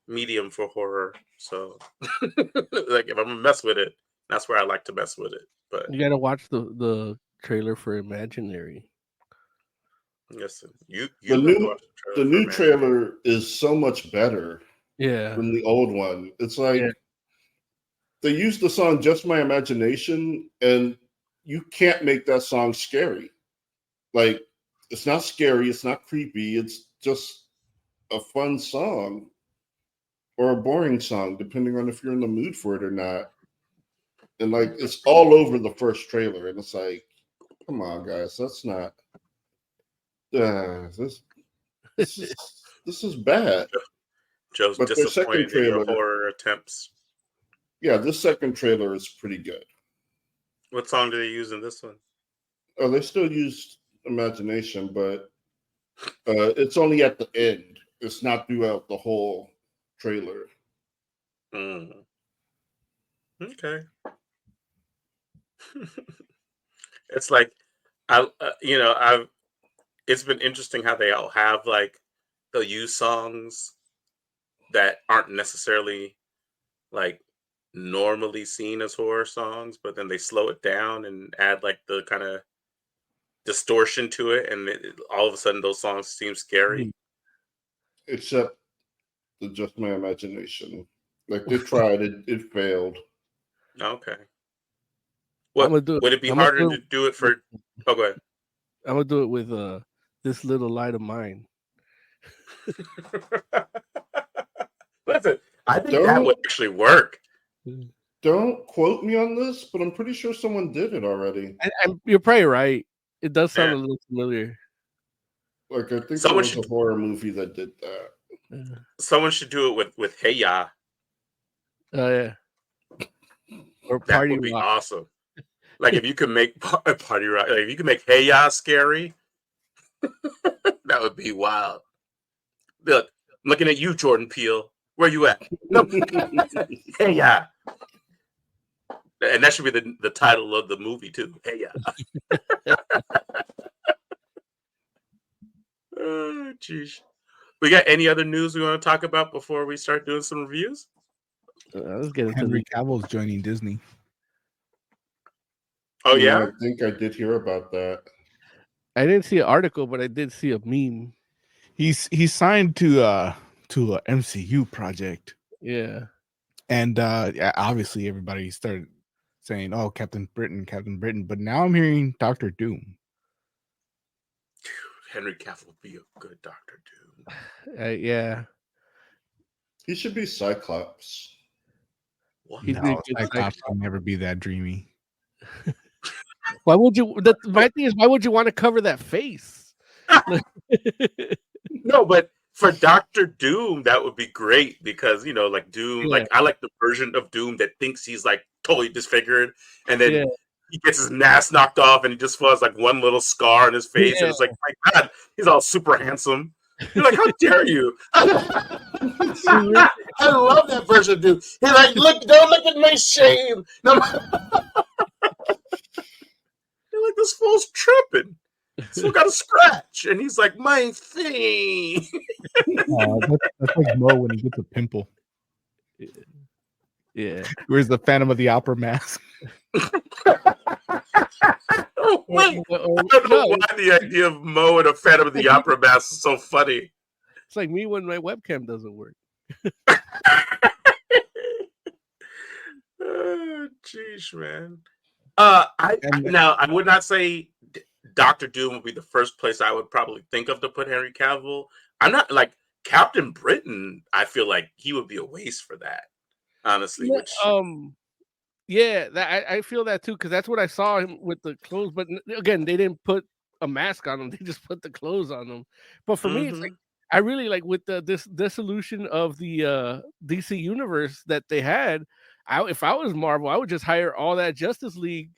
medium for horror, so like if I'm gonna mess with it, that's where I like to mess with it. But You gotta watch the trailer for Imaginary. listen, you The have to new watch the for new Imaginary. trailer is so much better Yeah. than the old one. It's like Yeah. they used the song "Just My Imagination," and you can't make that song scary. Like, it's not scary, it's not creepy, it's just a fun song or a boring song, depending on if you're in the mood for it or not. And like, it's all over the first trailer, and it's like, come on, guys, that's not. This is bad. Joe's But their second disappointed in your trailer, horror attempts. yeah, this second trailer is pretty good. What song do they use in this one? Oh, they still use Imagination, but it's only at the end. It's not throughout the whole trailer. Okay. It's like I've it's been interesting how they all have like they'll use songs that aren't necessarily like normally seen as horror songs, but then they slow it down and add like the kind of distortion to it, and all of a sudden those songs seem scary. Except the Just My Imagination. Like, they tried it, it failed. Okay. I'm What gonna do it. would it be I'm gonna harder do to do it for? Oh, go ahead. I'm gonna do it with This Little Light of Mine. Listen, I think that would actually work. Don't quote me on this, but I'm pretty sure someone did it already. And you're probably right. It does sound Yeah. a little familiar. Like, I think Someone there was a horror movie that did that. Someone should do it with Hey Ya. Oh yeah. Or That Party would be Rock. awesome. Like if you could make a Party Rock, like if you could make Hey Ya scary, that would be wild. Look, I'm looking at you, Jordan Peele. Where you at? No. Hey Ya. And that should be the title of the movie too. Hey Ya. Oh, jeez. We got any other news we want to talk about before we start doing some reviews? Let's get into Henry Cavill's joining Disney. Oh yeah, I think I did hear about that. I didn't see an article, but I did see a meme. He's signed to a MCU project. Yeah. And obviously everybody started saying, "Oh, Captain Britain," but now I'm hearing Doctor Doom. Henry Cavill would be a good Doctor Doom. Yeah. He should be Cyclops. What? He'd be a No, good Cyclops can never be that dreamy. Why would you? My thing is, why would you want to cover that face? No, but for Doctor Doom, that would be great because like Doom, Yeah. like I like the version of Doom that thinks he's like totally disfigured, and then Yeah. he gets his mask knocked off, and he just has like one little scar on his face, and it's like, my God, he's all super handsome. You're like, how dare you? I love that version of Doom. He's like, look, don't look at my shame. No. You're like, this fool's tripping. Still got a scratch, and he's like, my thing. That's like Mo when he gets a pimple. Yeah. Where's the Phantom of the Opera mask? Oh, wait. I don't know why the idea of Mo and a Phantom of the Opera mask is so funny. It's like me when my webcam doesn't work. Oh, jeez, man. I would not say Doctor Doom would be the first place I would probably think of to put Henry Cavill. I'm not like Captain Britain. I feel like he would be a waste for that, honestly. Yeah, Which yeah, I feel that too because that's what I saw him with the clothes. But again, they didn't put a mask on him; they just put the clothes on him. But for me, it's like I really like with this dissolution of the DC universe that they had. If I was Marvel, I would just hire all that Justice League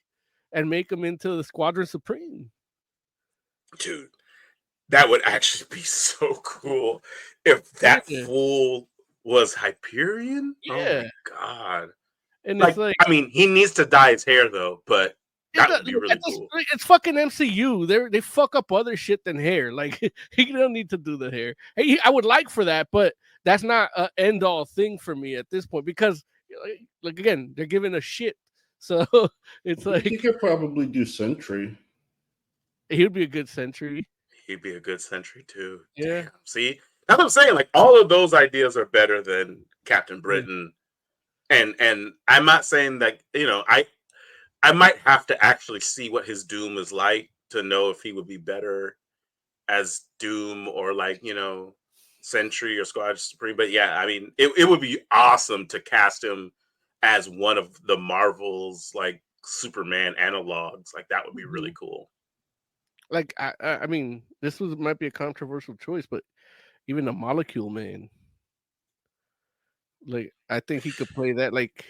and make them into the Squadron Supreme. dude, that would actually be so cool if that fool was Hyperion. Yeah. Oh my god! And like, it's like, I mean, he needs to dye his hair though, but that would be really cool. It's fucking MCU. They fuck up other shit than hair. Like he don't need to do the hair. I would like for that, but that's not an end all thing for me at this point because, like again, they're giving a shit. So it's like he could probably do Sentry. He'd be a good Sentry. He'd be a good Sentry too. Yeah. Damn. See, that's what I'm saying. Like all of those ideas are better than Captain Britain. And I'm not saying that, you know, I might have to actually see what his Doom is like to know if he would be better as Doom or like, you know, Sentry or Squadron Supreme. But yeah, I mean, it would be awesome to cast him as one of the Marvel's like Superman analogs. Like that would be really cool. Like I mean, this might be a controversial choice, but even the Molecule Man, like I think he could play that. Like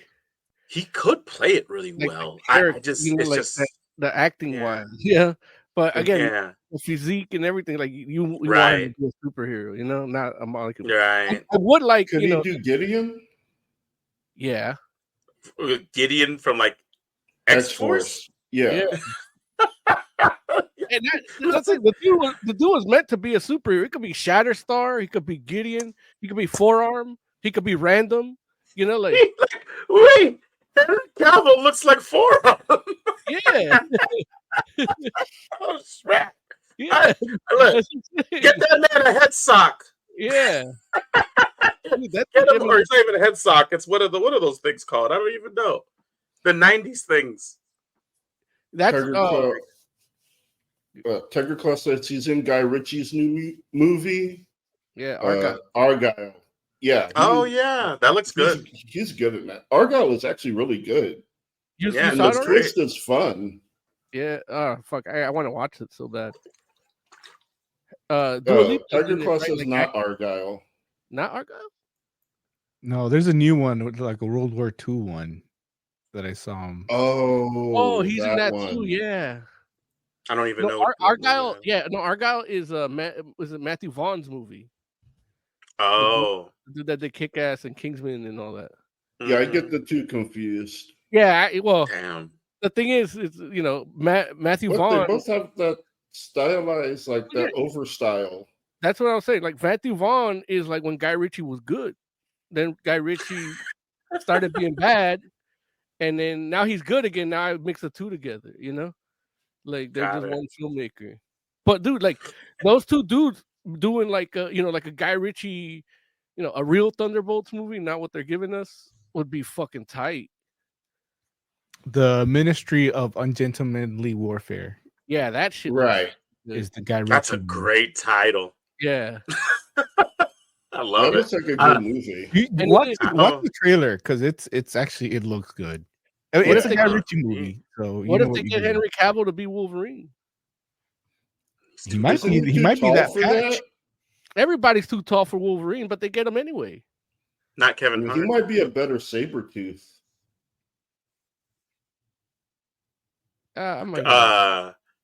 he could play it really well. I just, you know, it's like just the acting wise, But again, the physique and everything, like you want him to be a superhero, you know, not a Molecule. Right. I would like. Could he do Gideon? Yeah. Gideon from like X-Force? Yeah. And that's like, the dude was meant to be a superhero. He could be Shatterstar, he could be Gideon, he could be Forearm, he could be Random. You know, like wait, Henry Cavill looks like Forearm. Yeah. Oh crap. Yeah. Look, get that man a head sock. Yeah. Dude, get him, or it's not even a head sock. It's what are those things called? I don't even know. The 90s things. That's Tiger Claw says he's in Guy Ritchie's new movie. Yeah, Argyle. Yeah. Yeah, that looks good. He's good at that. Argyle is actually really good. Yeah, and the twist is fun. Yeah. Oh fuck! I want to watch it so bad. Tiger Claw says not Argyle. Not Argyle. No, there's a new one with like a World War II one that I saw him. Oh, he's in that too. Yeah. I don't even know. Argyle. Yeah, no, Argyle is was it Matthew Vaughn's movie? Oh, the dude that did Kick Ass and Kingsman and all that. Yeah, I get the two confused. Yeah, damn. The thing is, you know, Matthew Vaughn. They both have that stylized, like that over style. That's what I was saying. Like Matthew Vaughn is like when Guy Ritchie was good, then Guy Ritchie started being bad, and then now he's good again. Now I mix the two together. You know, like they're just one filmmaker. But dude, like those two dudes doing like like a Guy Ritchie, a real Thunderbolts movie, not what they're giving us, would be fucking tight. The Ministry of Ungentlemanly Warfare. Yeah, that shit. Right. Is the Guy Ritchie. That's a great title. Yeah. I love it. Looks like a good movie. Watch the trailer because it looks good. It's a Guy Ritchie movie. So what if they get Henry Cavill to be Wolverine? He might be that patch. Everybody's too tall for Wolverine, but they get him anyway. Not Kevin Hart. He might be a better Sabretooth.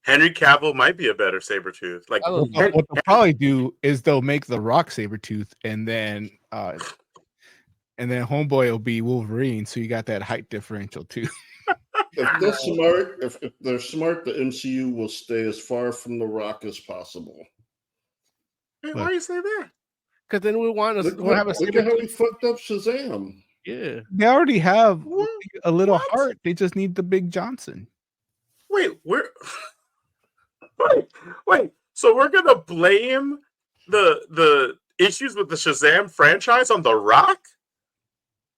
Henry Cavill might be a better Sabretooth. Like what they'll probably do is they'll make The Rock Sabretooth and then Homeboy will be Wolverine, so you got that height differential too. If they're smart, if they're smart, the MCU will stay as far from The Rock as possible. Hey, why do you say that? Because then we'll have a look at how he fucked up Shazam. Yeah, they already have a little heart. They just need the Big Johnson. Wait. So we're gonna blame the issues with the Shazam franchise on The Rock?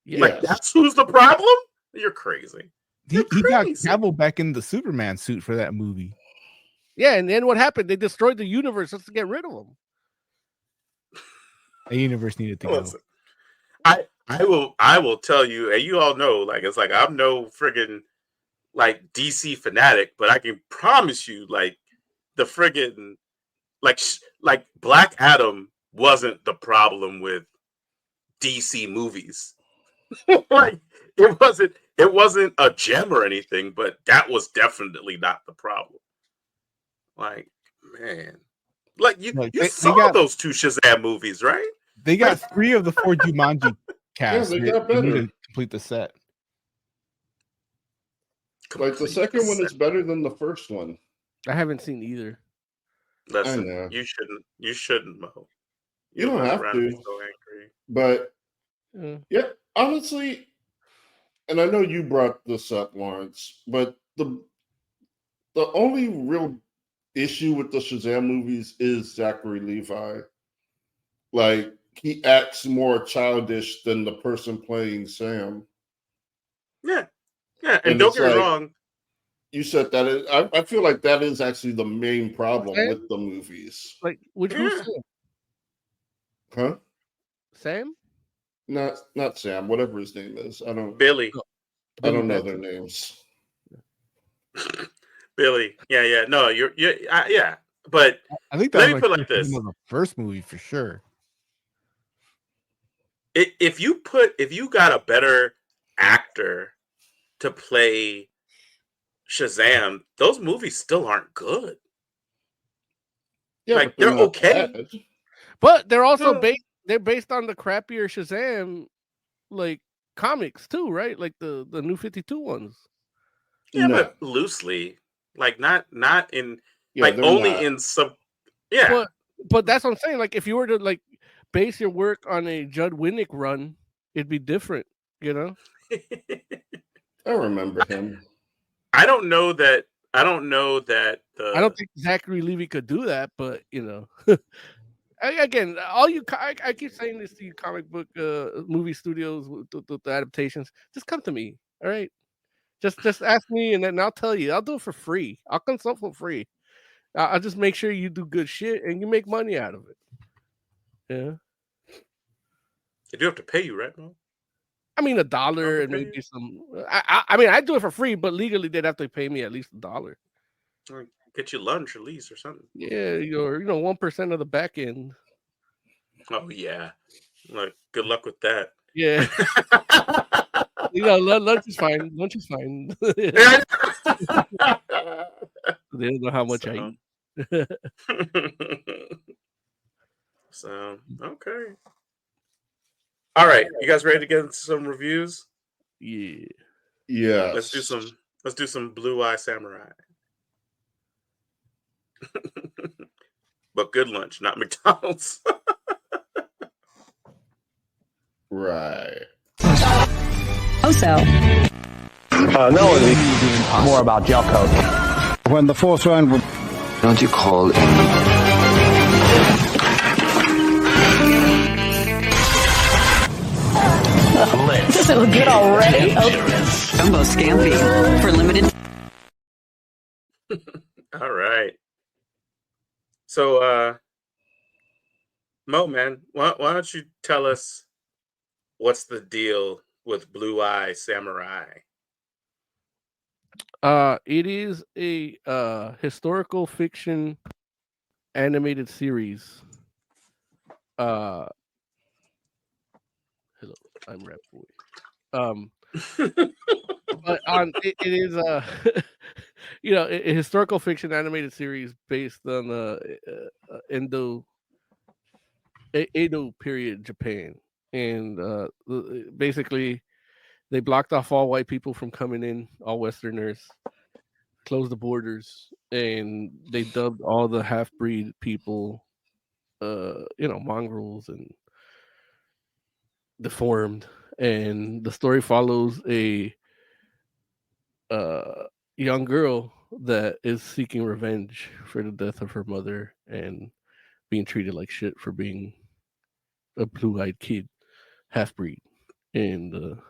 Yes. Like that's who's the problem? You're crazy. He got Cavill back in the Superman suit for that movie. Yeah, and then what happened? They destroyed the universe just to get rid of them. The universe needed to go. Listen, I will tell you, and you all know, like it's like I'm no friggin' like DC fanatic, but I can promise you, like the friggin' like Black Adam wasn't the problem with DC movies. Like it wasn't a gem or anything, but that was definitely not the problem. Like, man. Like you Like, you saw those 2 Shazam movies, right? They got 3 of the 4 Jumanji casts. they got They need better. to complete the set. Like the second one is better than the first one. I haven't seen either. Listen, I know. You shouldn't, Mo. You don't run have around and to. be so angry. But yeah, honestly, and I know you brought this up, Lawrence, but the only real issue with the Shazam movies is Zachary Levi. Like he acts more childish than the person playing Sam. Yeah, and don't get me wrong. You said that I feel like that is actually the main problem with the movies. Like, who's Sam? Huh? Sam? Not Sam. Whatever his name is. I don't. Billy. I don't know their names. Billy. Yeah. No, yeah. But I think let me put it like this: the first movie for sure. If you got a better actor to play Shazam, those movies still aren't good. Yeah, like they're okay, bad. But they're also based on the crappier Shazam like comics too, right? Like the new 52 ones. Yeah, but loosely, like not in like only in some. Yeah, but that's what I'm saying. Like if you were to like base your work on a Judd Winnick run, it'd be different, you know. I remember him. I don't know that. I don't think Zachary Levi could do that, but you know, again, I keep saying this to you, comic book movie studios with the adaptations. Just come to me, all right? Just ask me, and then I'll tell you. I'll do it for free. I'll consult for free. I'll just make sure you do good shit and you make money out of it. Yeah. They do have to pay you, right, Mo? I mean, $1 and maybe some. I mean, I do it for free, but legally they'd have to pay me at least $1. Or get you lunch at least or something. Yeah, or 1% of the back end. Oh yeah, like good luck with that. Yeah. Lunch is fine. Lunch is fine. They don't know how much I eat. So okay. All right, you guys ready to get into some reviews? Yeah. Yeah. Let's do some Blue Eye Samurai. But good lunch, not McDonald's. Right. Also, no, more about gel coat. When the fourth round would... Don't you call it? Does it look good already? Jumbo Scampi for limited. All right. So, Mo, man, why don't you tell us what's the deal with Blue Eye Samurai? It is a historical fiction animated series. Hello, I'm Rap Boy. But it is a historical fiction animated series based on Edo period Japan, and basically they blocked off all white people from coming in, all Westerners, closed the borders, and they dubbed all the half-breed people, mongrels and deformed. And the story follows a young girl that is seeking revenge for the death of her mother and being treated like shit for being a blue-eyed kid, half-breed. And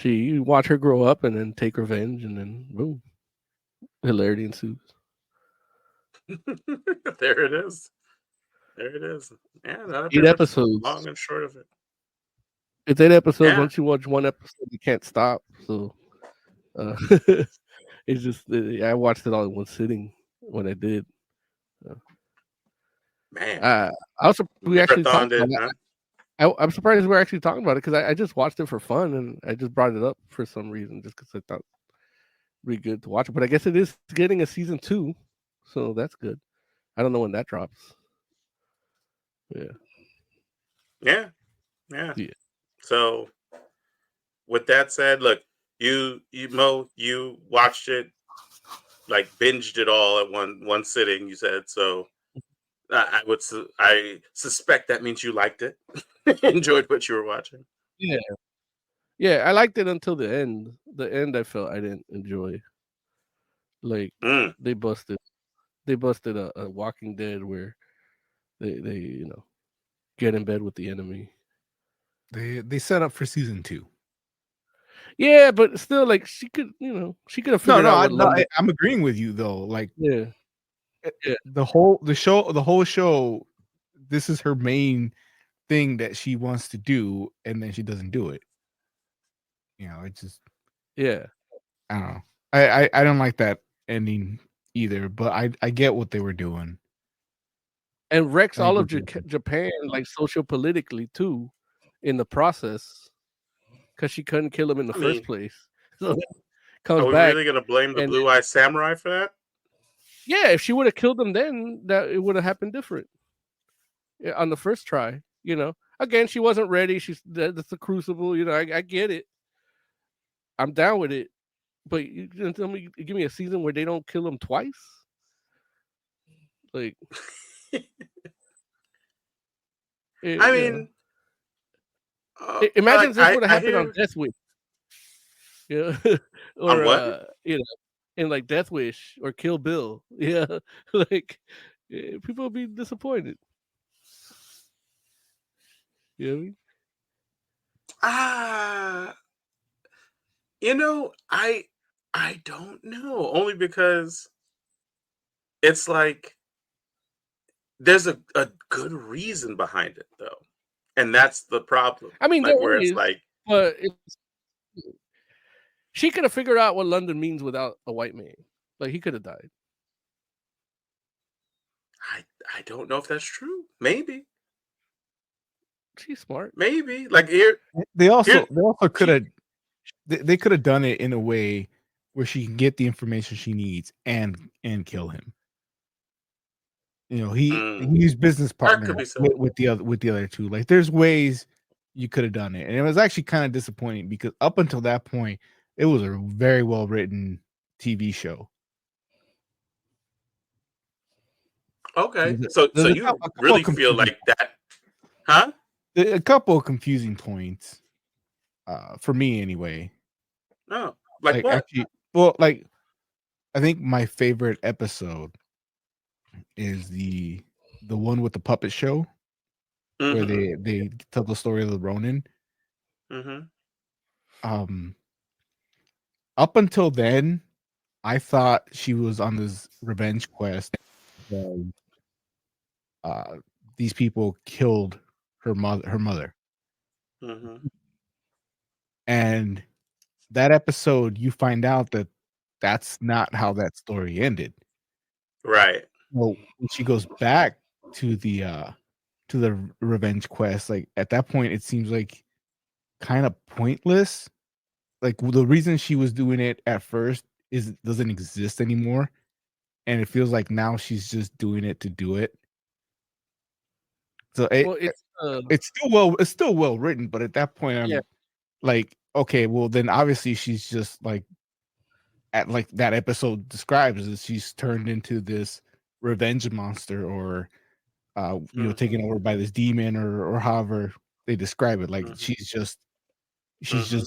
you watch her grow up and then take revenge, and then boom, hilarity ensues. There it is. There it is. Yeah, no, 8 episodes. long and short of it. It's 8 episodes. Yeah. Once you watch one episode, you can't stop. So it's just I watched it all in one sitting when I did. Man, we actually talked marathoned it, about huh? I'm surprised we're actually talking about it because I just watched it for fun and I just brought it up for some reason just because I thought it'd be good to watch it. But I guess it is getting a season 2, so that's good. I don't know when that drops. Yeah. So, with that said, look, you Mo, you watched it, like binged it all at one sitting. You said so. I suspect that means you liked it, enjoyed what you were watching. Yeah, I liked it until the end. The end I felt I didn't enjoy. Like they busted a Walking Dead where they get in bed with the enemy. They set up for season 2. Yeah, but still, like she could have figured out what London. I'm agreeing with you though. Like, yeah, the whole show. This is her main thing that she wants to do, and then she doesn't do it. It's just yeah. I don't know. I don't like that ending either, but I get what they were doing. And wrecks all of Japan, like socio-politically too, in the process, because she couldn't kill him in the first place. So comes are we back. really gonna blame the Blue-Eyed Samurai for that? Yeah, if she would have killed him then, that it would have happened different. Yeah, on the first try, Again, she wasn't ready. That's the crucible. I get it. I'm down with it. But you tell me, give me a season where they don't kill him twice. Like, I mean, imagine this would have happened on Death Wish. Yeah, or what? in like Death Wish or Kill Bill. Yeah, like people would be disappointed. You know what I mean? I don't know. Only because it's like there's a good reason behind it though. And that's the problem. I mean, like where it's like but she could have figured out what London means without a white man. Like he could have died. I don't know if that's true. Maybe. She's smart. Maybe. Like here they also could have they could have done it in a way where she can get the information she needs and kill him. He's business partner with the other two. Like there's ways you could have done it. And it was actually kind of disappointing because up until that point, it was a very well written TV show. Okay. So you really feel like that, huh? A couple of confusing points. For me anyway. No. Like what? Actually, well, like I think my favorite episode is the one with the puppet show where they tell the story of the Ronin. Up until then, I thought she was on this revenge quest. These people killed her mother. And that episode, you find out that that's not how that story ended. Right. Well, when she goes back to the revenge quest, like at that point, it seems like kind of pointless. Like the reason she was doing it at first doesn't exist anymore, and it feels like now she's just doing it to do it. So it's still well written, but at that point, I'm like, okay, well then obviously she's just like that episode describes is she's turned into this revenge monster or taken over by this demon or however they describe it. Like she's just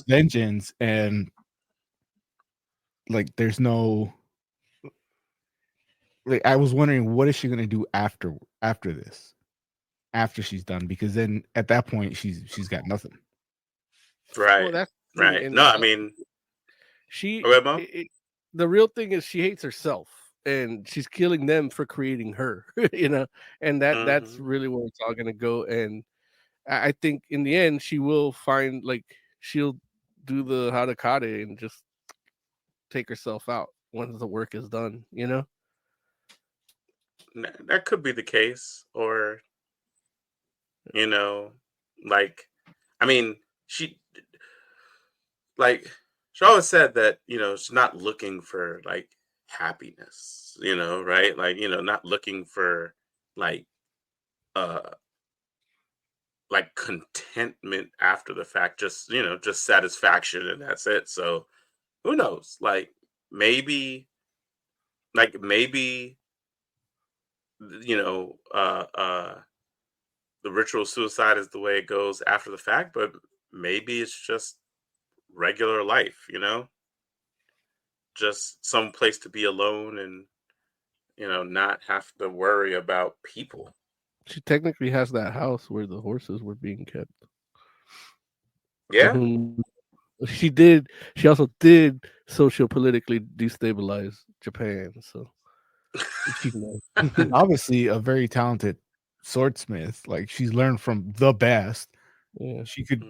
vengeance, and like there's no like I was wondering what is she gonna do after this, after she's done, because then at that point she's got nothing. Right. Well, right. No, I mean the real thing is she hates herself. and she's killing them for creating her, and that's really where it's all gonna go. And I think in the end she will find, like, she'll do the Hadakade and just take herself out once the work is done, That could be the case, or like, I mean, she always said that she's not looking for like happiness, right? Like, not looking for like uh like contentment after the fact, just just satisfaction, and that's it. So who knows? Maybe you know uh uh the ritual suicide is the way it goes after the fact, but maybe it's just regular life, just some place to be alone and not have to worry about people. She technically has that house where the horses were being kept. Yeah. She did. She also did socio-politically destabilize Japan. So She's obviously a very talented swordsmith. Like, she's learned from the best. Yeah. She could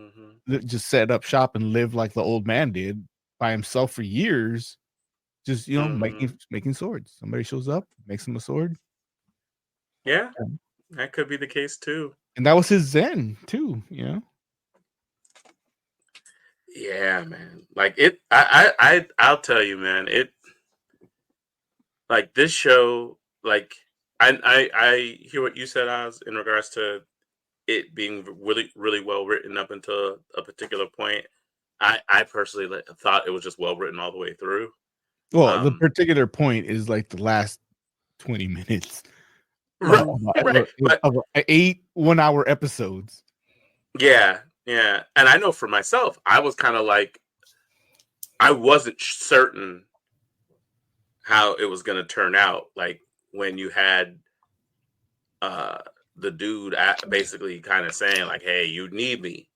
just set up shop and live like the old man did by himself for years. Just making swords. Somebody shows up, makes him a sword. Yeah, that could be the case too. And that was his zen too, Yeah, man. Like I'll tell you, man, it, like, this show, like, I hear what you said, Oz, in regards to it being really, really well written up until a particular point. I personally thought it was just well written all the way through. Well, the particular point is like the last 20 minutes of 8 1-hour episodes. Yeah. And I know for myself, I was kind of like, I wasn't certain how it was going to turn out. Like, when you had the dude basically kind of saying like, "Hey, you need me."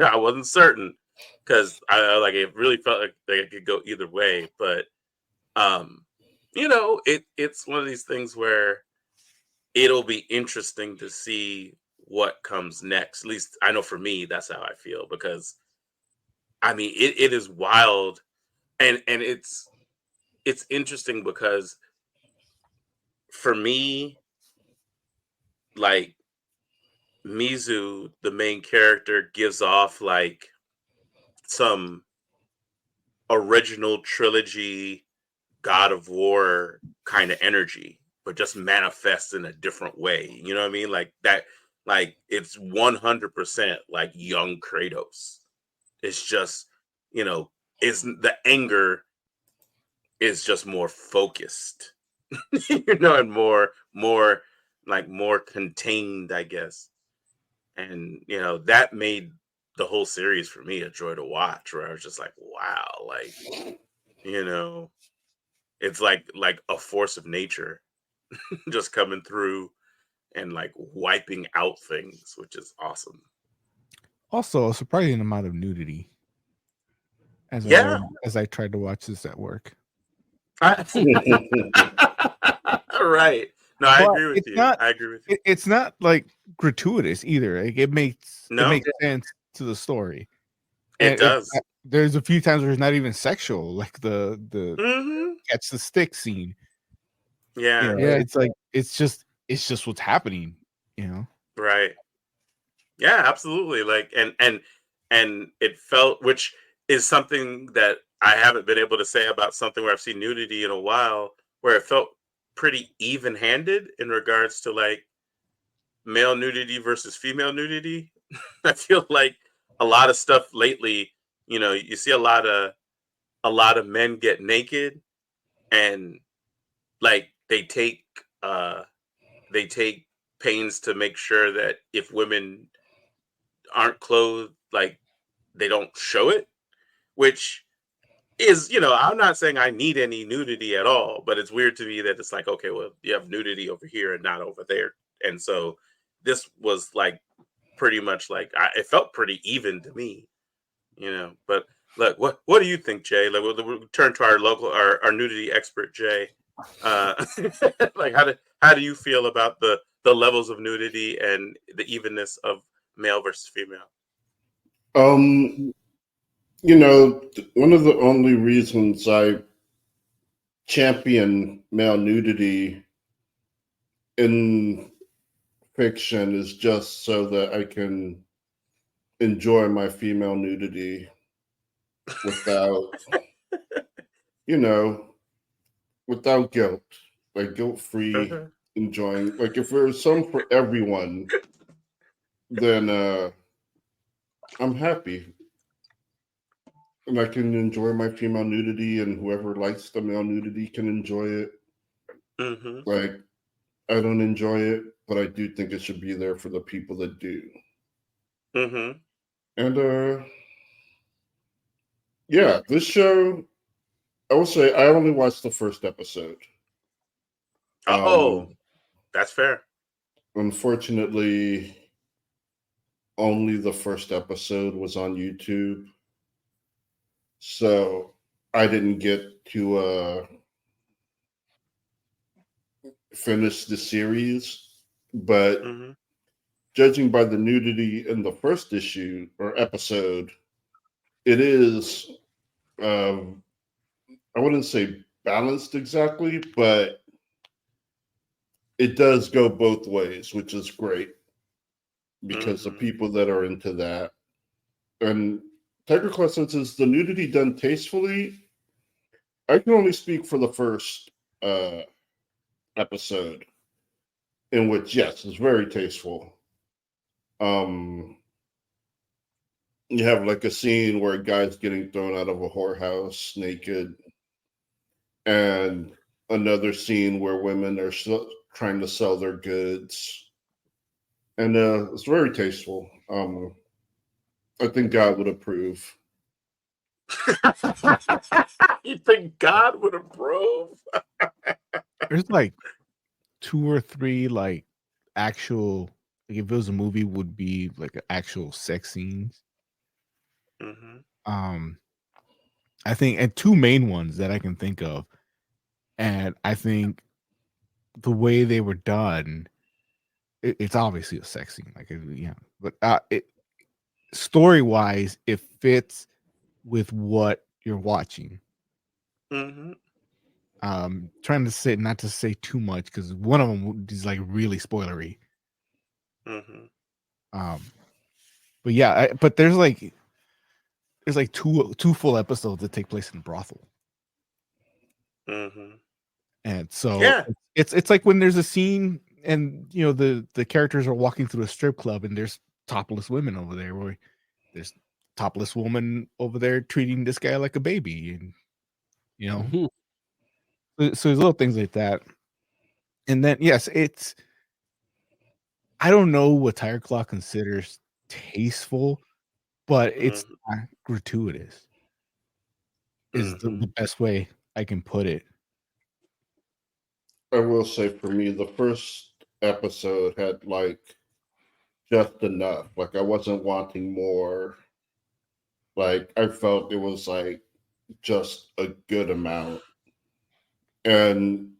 I wasn't certain, because I like, it really felt like it could go either way. But it's one of these things where it'll be interesting to see what comes next. At least I know for me, that's how I feel, because I mean, it is wild, and it's interesting because for me, like, Mizu, the main character, gives off like some original trilogy God of War kind of energy, but just manifests in a different way. You know what I mean? Like that, like, it's 100% like young Kratos. It's just, is the anger is just more focused, and more like more contained, I guess. And that made the whole series for me a joy to watch, where I was just like, wow, like, it's like a force of nature just coming through and like wiping out things, which is awesome. Also, a surprising amount of nudity as I tried to watch this at work. Right. No, I agree with you. I agree with you. It's not like gratuitous either. Like, it makes sense to the story. It does. There's a few times where it's not even sexual, like the catch the stick scene. Yeah. It's like it's just what's happening, Right. Yeah, absolutely. Like, and it felt, which is something that I haven't been able to say about something where I've seen nudity in a while, where it felt pretty even-handed in regards to like male nudity versus female nudity. I feel like a lot of stuff lately, you see a lot of men get naked, and like they take pains to make sure that if women aren't clothed, like, they don't show it, which is, I'm not saying I need any nudity at all, but it's weird to me that it's like, okay, well, you have nudity over here and not over there. And so this was like pretty much like, it felt pretty even to me, but look, what do you think, Jay? Like, we'll turn to our nudity expert, Jay. Like how do you feel about the levels of nudity and the evenness of male versus female? One of the only reasons I champion male nudity in fiction is just so that I can enjoy my female nudity without, you know, without guilt, like guilt-free Uh-huh. enjoying. Like if there's some for everyone, then I'm happy. And I can enjoy my female nudity, and whoever likes the male nudity can enjoy it. Mm-hmm. Like, I don't enjoy it, but I do think it should be there for the people that do. Mm-hmm. And yeah, this show, I will say I only watched the first episode. Oh, that's fair. Unfortunately, only the first episode was on YouTube. So I didn't get to finish the series. But Mm-hmm. judging by the nudity in the first issue or episode, it is, I wouldn't say balanced exactly, but it does go both ways, which is great because the Mm-hmm. people that are into that. And Tiger Claw says, is the nudity done tastefully? I can only speak for the first episode, in which, yes, it's very tasteful. You have like a scene where a guy's getting thrown out of a whorehouse naked, and another scene where women are trying to sell their goods, and it's very tasteful. I think God would approve. You think God would approve? There's like 2 or 3 like actual, like if it was a movie, would be like actual sex scenes. Mm-hmm. I think, and 2 main ones that I can think of, and I think the way they were done, it's obviously a sex scene, like but it story wise, it fits with what you're watching. Mm-hmm. Trying to say not to say too much because one of them is like really spoilery. Mm-hmm. But yeah, but there's like two full episodes that take place in a brothel. Mm-hmm. And so Yeah. it's like when there's a scene and the characters are walking through a strip club and there's topless women over there, where there's topless woman over there treating this guy like a baby, and Mhm. so there's little things like that. And then yes, I don't know what Tiger Claw considers tasteful, but it's Mm-hmm. not gratuitous is the Mm-hmm. best way I can put it. I will say for me, the first episode had like just enough. Like I wasn't wanting more. Like I felt it was like just a good amount. And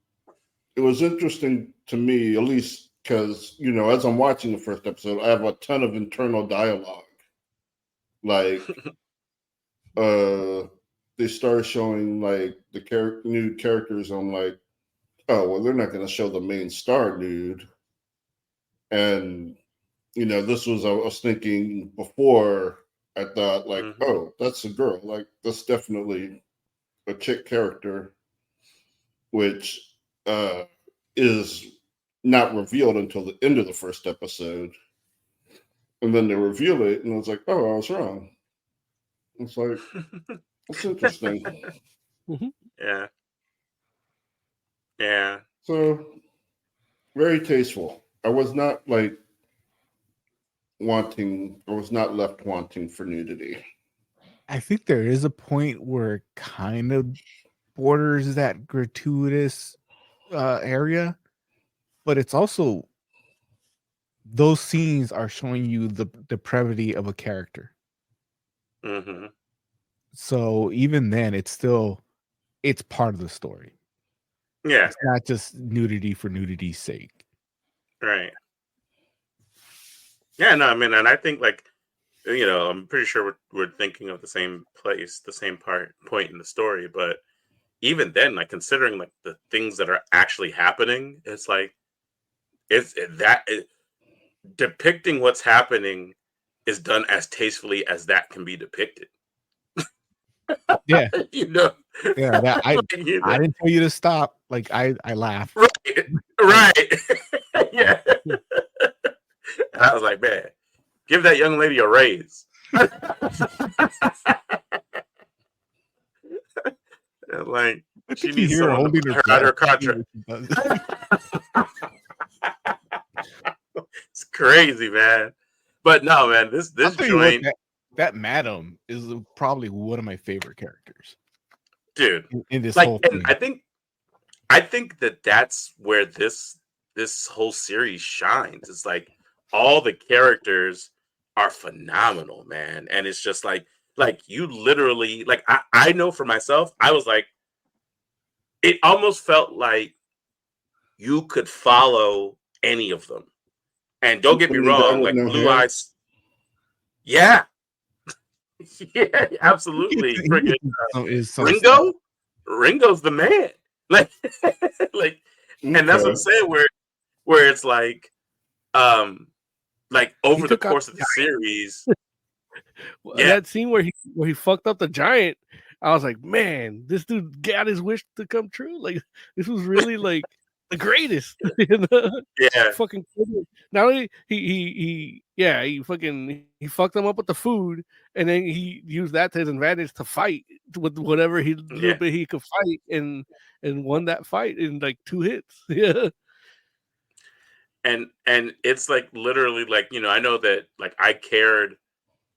it was interesting to me, at least because, as I'm watching the first episode, I have a ton of internal dialogue. Like, they started showing like the new characters. I'm like, oh, well, they're not going to show the main star nude. And, this was, I was thinking before, I thought like, Mm-hmm. oh, that's a girl. Like, that's definitely a chick character, which is not revealed until the end of the first episode. And then they reveal it, and I was like, oh, I was wrong. It's like, that's interesting. Mhm. Yeah. Yeah. So, very tasteful. I was not like I was not left wanting for nudity. I think there is a point where it kind of borders that gratuitous area, but it's also those scenes are showing you the depravity of a character. Mm-hmm. So even then, it's part of the story. Yeah. It's not just nudity for nudity's sake. Right. Yeah, no, I mean, and I think like, I'm pretty sure we're thinking of the same place, the same point in the story, but even then, like considering like the things that are actually happening, it's like depicting what's happening is done as tastefully as that can be depicted. Yeah. Yeah, that I like, I didn't tell you to stop. Like I laughed. Right. Yeah. And I was like, man, give that young lady a raise. Like, she needs someone to put her out her contract. It's crazy, man. But no, man, this joint, that Madam is probably one of my favorite characters, dude. In this like, whole and thing. I think that's where this whole series shines. It's like all the characters are phenomenal, man, and it's just like you literally like I know for myself, I was like, it almost felt like you could follow any of them. And don't get me wrong, like Blue Eyes. Yeah. Yeah, absolutely. Friggin' Ringo's the man. Like, and that's what I'm saying, where it's like over the course of the series. That scene where he fucked up the giant, I was like, man, this dude got his wish to come true. Like, this was really like the greatest. Yeah. Fucking not only he fucked them up with the food, and then he used that to his advantage to fight with whatever little bit he could fight, and won that fight in like 2 hits. Yeah. And it's like literally like, I know that like I cared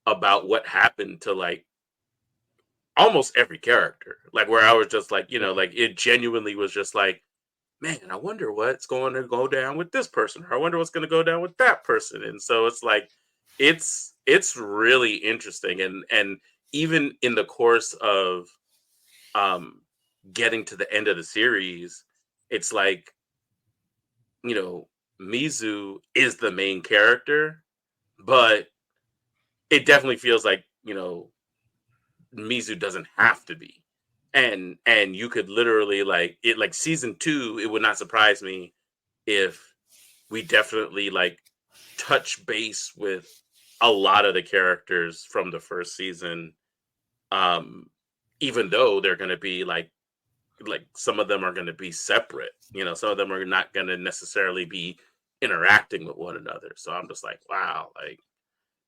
about what happened to like almost every character, like where I was just like, like it genuinely was just like, man, I wonder what's going to go down with this person, or I wonder what's going to go down with that person. And so it's like, it's really interesting. And even in the course of getting to the end of the series, it's like, Mizu is the main character, but it definitely feels like, Mizu doesn't have to be. And you could literally like season 2, it would not surprise me if we definitely like touch base with a lot of the characters from the first season. Even though they're going to be like some of them are going to be separate, some of them are not going to necessarily be interacting with one another. So I'm just like, wow, like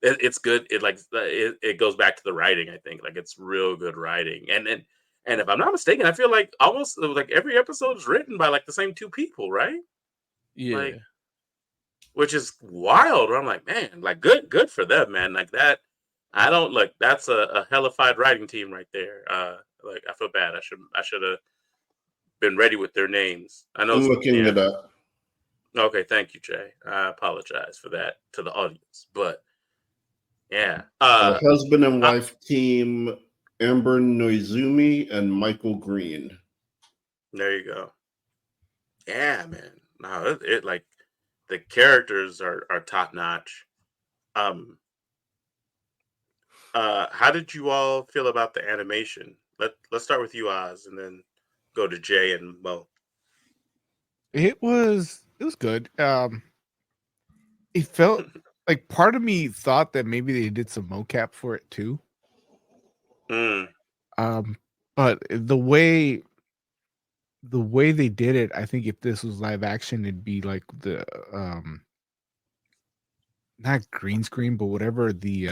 it's good. It goes back to the writing. I think like it's real good writing. And if I'm not mistaken, I feel like almost like every episode is written by like the same 2 people, right? Yeah. Like, which is wild. I'm like, man, like good for them, man. Like that. I don't like that's a hellified writing team right there. Like I feel bad. I should have been ready with their names. I know. I'm looking it up. Okay, thank you, Jay. I apologize for that to the audience, but yeah, husband and wife team: Amber Noizumi and Michael Green. There you go. Yeah, man. No, it like the characters are top notch. How did you all feel about the animation? Let's start with you, Oz, and then go to Jay and Mo. It was good. It felt like part of me thought that maybe they did some mocap for it too. But the way they did it, I think if this was live action, it'd be like the not green screen, but whatever the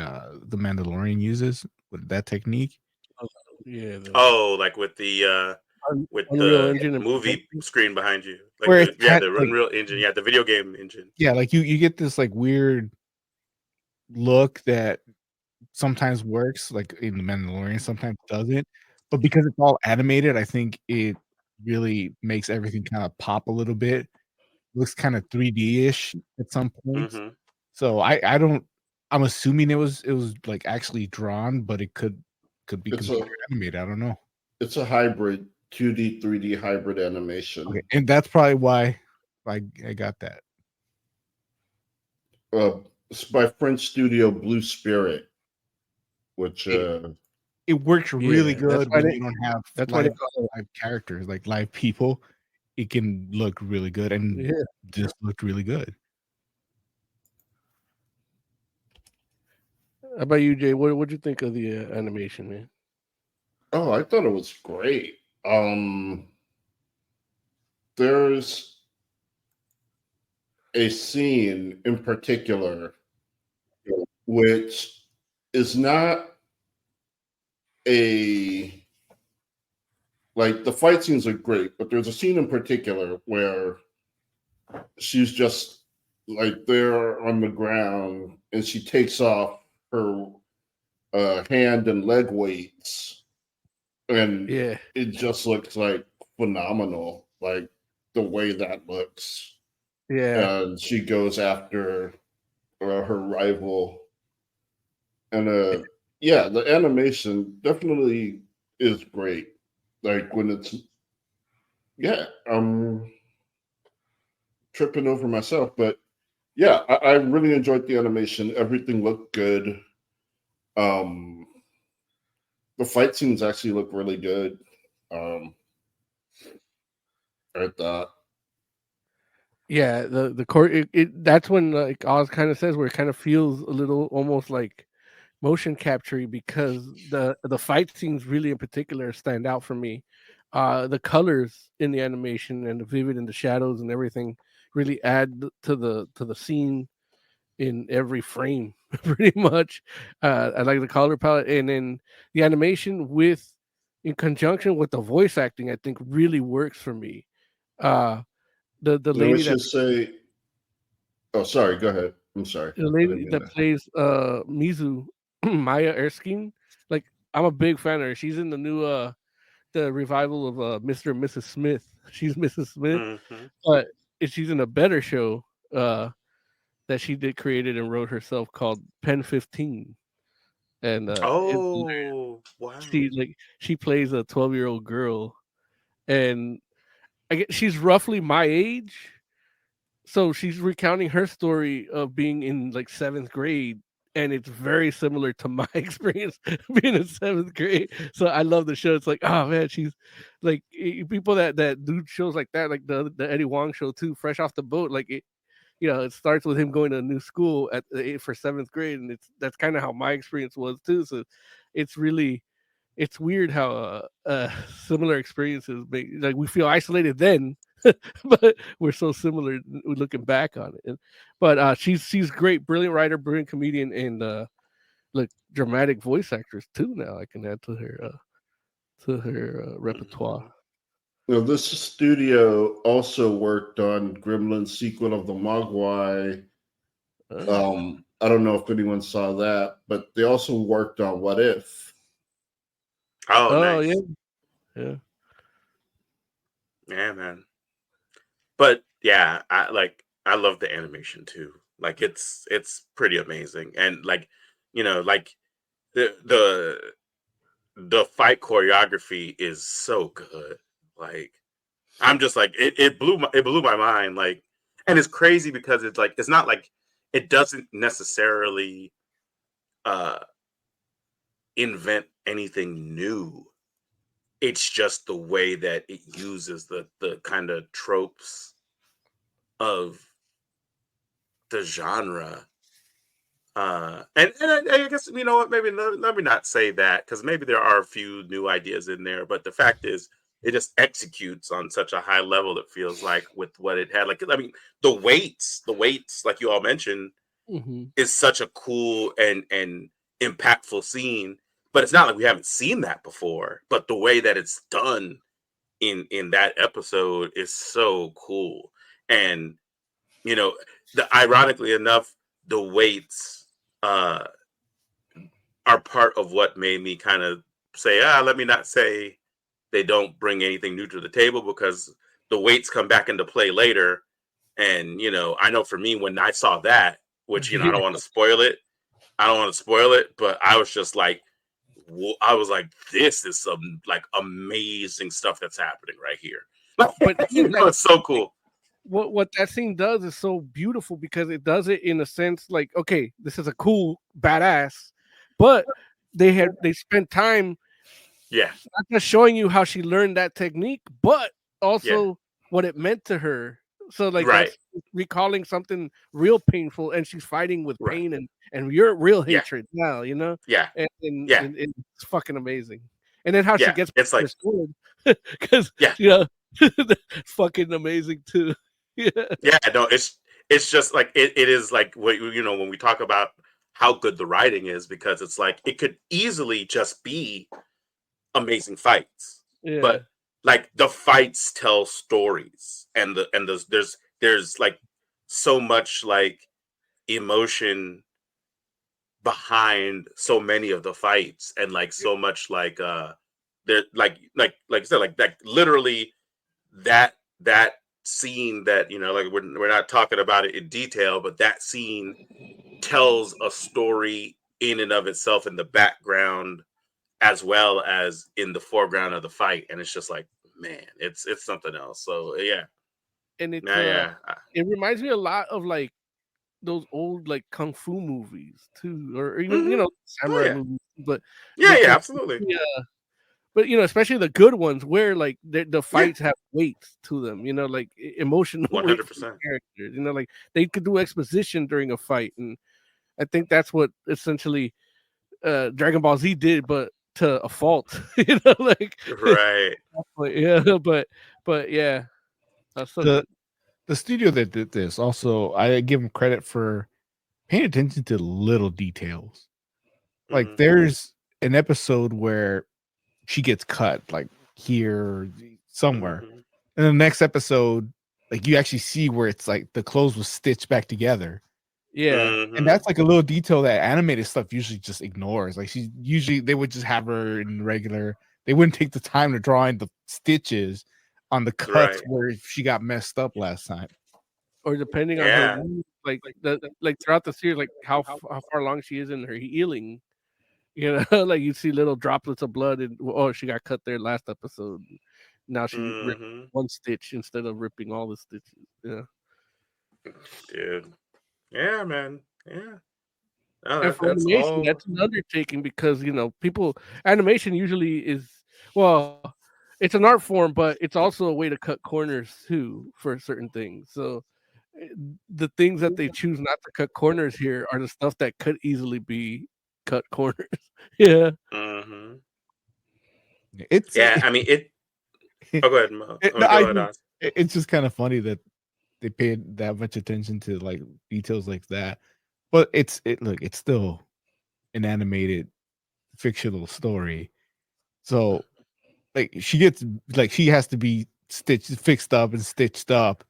Mandalorian uses with that technique. Yeah. Like with the Unreal Engine movie screen behind you, like where the Unreal Engine, the video game engine. Yeah, like you get this like weird look that sometimes works, like in the Mandalorian, sometimes doesn't. But because it's all animated, I think it really makes everything kind of pop a little bit. Looks kind of 3D-ish at some points. Mm-hmm. So I'm assuming it was like actually drawn, but it could be computer animated. I don't know. It's a hybrid. 2D, 3D hybrid animation. Okay, and that's probably why I got that. It's by French studio Blue Spirit, which it works really good when you don't have live characters, like live people. It can look really good, and this looked really good. How about you, Jay? What'd you think of the animation, man? Oh, I thought it was great. There's a scene in particular which is not a like the fight scenes are great, but there's a scene in particular where she's just like there on the ground and she takes off her hand and leg weights, and it just looks like phenomenal, like the way that looks. And she goes after her rival, and the animation definitely is great. Like when it's I'm tripping over myself, but yeah, I really enjoyed the animation. Everything looked good. The fight scenes actually look really good. I thought. Yeah, the core. That's when like Oz kind of says where it kind of feels a little almost like motion capture because the fight scenes really in particular stand out for me. The colors in the animation and the vivid and the shadows and everything really add to the scene in every frame pretty much. I like the color palette, and then the animation in conjunction with the voice acting I think really works for me. The lady that say, oh sorry, go ahead. I'm sorry. The lady that plays Mizu, Maya Erskine, like I'm a big fan of her. She's in the new the revival of Mr. and Mrs. Smith. She's Mrs. Smith, but she's in a better show that she created and wrote herself called Pen 15. And wow, she plays a 12-year-old girl, and she's roughly my age. So she's recounting her story of being in like 7th grade, and it's very similar to my experience being in 7th grade. So I love the show. It's like, oh man, she's like people that do shows like that, like the Eddie Wong show too, Fresh Off the Boat. Like it, it starts with him going to a new school for 7th grade, and that's kind of how my experience was too. So it's weird how similar experiences make, like we feel isolated then, but we're so similar looking back on it. But she's great, brilliant writer, brilliant comedian, and like dramatic voice actress too. Now I can add to her repertoire. This studio also worked on Gremlin's sequel of the Mogwai. I don't know if anyone saw that, but they also worked on What If. Oh nice. Yeah, man. But yeah, I love the animation too. Like it's pretty amazing, and like like the fight choreography is so good. Like I'm just like it blew my mind. Like, and it's crazy because it's like it's not like it doesn't necessarily invent anything new. It's just the way that it uses the kind of tropes of the genre. And I guess, you know what, maybe let me not say that, because maybe there are a few new ideas in there, but the fact is it just executes on such a high level, it feels like, with what it had. Like, I mean, the weights, like you all mentioned, is such a cool and impactful scene. But it's not like we haven't seen that before. But the way that it's done in that episode is so cool. And ironically enough, the weights are part of what made me kind of say, let me not say they don't bring anything new to the table, because the weights come back into play later. And I know for me, when I saw that, which I don't want to spoil it, but I was just like, I was like, this is some like amazing stuff that's happening right here. But It's so cool. What that scene does is so beautiful because it does it in a sense like, okay, this is a cool badass, but they spent time Yeah, not just showing you how she learned that technique, but also yeah, what it meant to her. So like right, that's recalling something real painful, and she's fighting with right. pain and your real Yeah, hatred now, yeah, yeah, and it's fucking amazing. And then how she yeah. gets It's like, her sword, because yeah, it's fucking amazing too. Yeah. yeah. No, it's just like it is like what when we talk about how good the writing is, because it's like it could easily just be amazing fights, Yeah. but like the fights tell stories, and there's like so much like emotion behind so many of the fights, and like so much like there like I said, like literally that scene that like we're not talking about it in detail, but that scene tells a story in and of itself in the background as well as in the foreground of the fight, and it's just like, man, it's something else. So yeah, And it's yeah, it reminds me a lot of like those old like kung fu movies too, or even mm-hmm. Oh samurai yeah, movies, but yeah, they yeah, can, absolutely, but especially the good ones where like the yeah, fights have weight to them, like emotional weight for the 100%. characters, like they could do exposition during a fight, and I think that's what essentially Dragon Ball Z did, but to a fault, like Right. but yeah, but yeah, that's so The good. the studio that did this also, I give them credit for paying attention to little details. Like Mm-hmm. there's an episode where she gets cut, like here somewhere, Mm-hmm. and the next episode, like you actually see where it's like the clothes was stitched back together. Yeah, And Mm-hmm. that's like a little detail that animated stuff usually just ignores. Like they would just have her in regular. They wouldn't take the time to draw in the stitches on the cuts Right. where she got messed up last time. or depending on her Yeah. wound, like throughout the series, like how far along she is in her healing. Like you see little droplets of blood, and oh, she got cut there last episode. Now she ripped Mm-hmm. one stitch instead of ripping all the stitches. Yeah, Dude. Yeah, man. Yeah. No, and for that's animation, all. that's an undertaking because people animation usually is, well, it's an art form, but it's also a way to cut corners too for certain things. So eh, the things that they choose not to cut corners here are the stuff that could easily be cut corners. Yeah. Mm-hmm. It's Yeah, I mean it. Oh, go ahead, Mo. it, Oh, no, go ahead, Oz. it's just kind of funny that they paid that much attention to like details like that. But it's still an animated fictional story. So like she has to be fixed up and stitched up,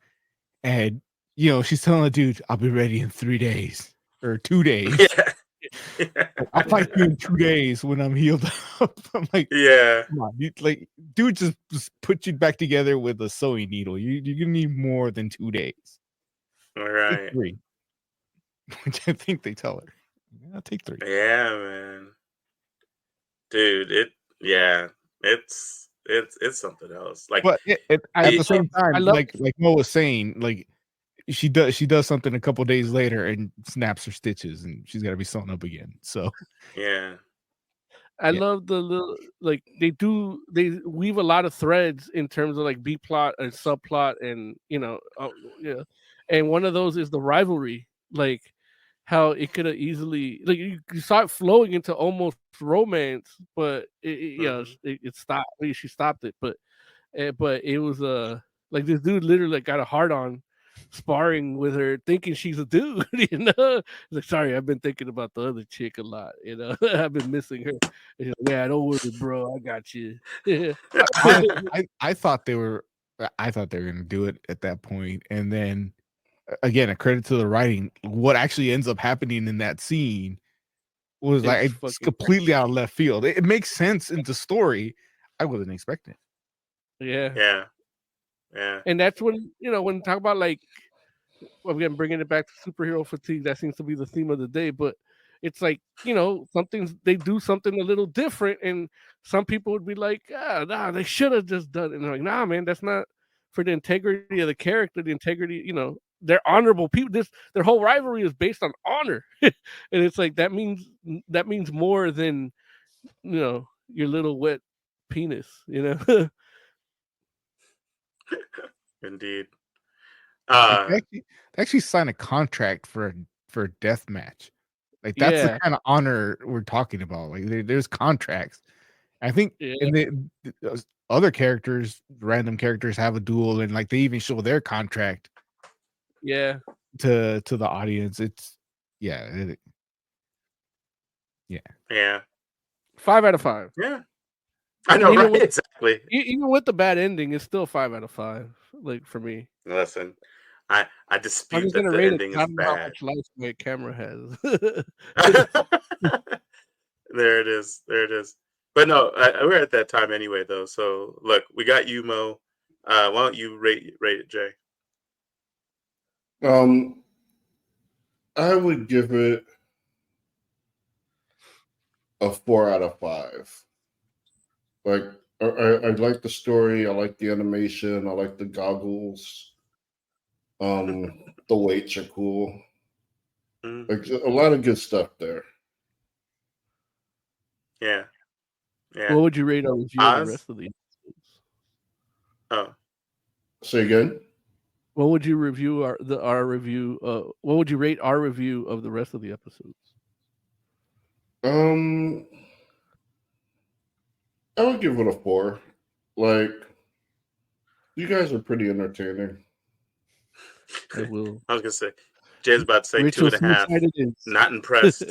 and she's telling the dude, "I'll be ready in 3 days or 2 days. Yeah. I'll fight you in 2 days when I'm healed up." I'm like, Yeah. come on, dude, just put you back together with a sewing needle. You're gonna need more than 2 days. All Take right. 3, which I think they tell her. Yeah, take 3. Yeah, man. Dude, yeah. It's something else. Like But at the same I time, love like Mo was saying, like she does something a couple days later and snaps her stitches, and she's got to be sewn up again. So yeah. I yeah, love the little like they weave a lot of threads in terms of like B plot and subplot, and yeah, and one of those is the rivalry, like how it could have easily, like you saw it flowing into almost romance, but Mm-hmm. it stopped. She stopped it, but it was like this dude literally like, got a hard on sparring with her, thinking she's a dude. He's like, sorry, I've been thinking about the other chick a lot. I've been missing her. And she's like, yeah, don't worry, bro, I got you. Yeah. I thought they were gonna do it at that point, and then again, a credit to the writing. What actually ends up happening in that scene was It was like it's fucking completely out of left field. It makes sense in the story. I wasn't expecting it. yeah. Yeah. Yeah. And that's when when talk about like, well, again, bringing it back to superhero fatigue, that seems to be the theme of the day. But it's like, they do something a little different, and some people would be like, nah, they should have just done it. And they're like, nah, man, that's not for the integrity of the character, the integrity, they're honorable people. Their whole rivalry is based on honor. And it's like that means more than your little wet penis, Indeed. They actually signed a contract for a death match. Like that's the Yeah. kind of honor we're talking about. Like there's contracts. I think and the other characters, random characters, have a duel, and like they even show their contract. Yeah. To the audience, it's yeah. 5 out of 5. Yeah. I know, Even right? Exactly. Even with the bad ending, it's still 5 out of 5. Like for me. Listen, I I'm dispute just that gonna the rate it. ending I is don't know how bad. much life my camera has. There it is. But no, we're at that time anyway, though. So look, we got you, Mo. Why don't you rate it, Jay? I would give it a 4 out of 5. Like, I like the story. I like the animation. I like the goggles. The weights are cool. Like a lot of good stuff there. Yeah. What would you rate our review of the rest of the episodes? Oh. Say again? What would you review our review? What would you rate our review of the rest of the episodes? I would give it a 4. Like, you guys are pretty entertaining. I will. I was gonna say, Jay's about to say Rachel 2.5. Not impressed.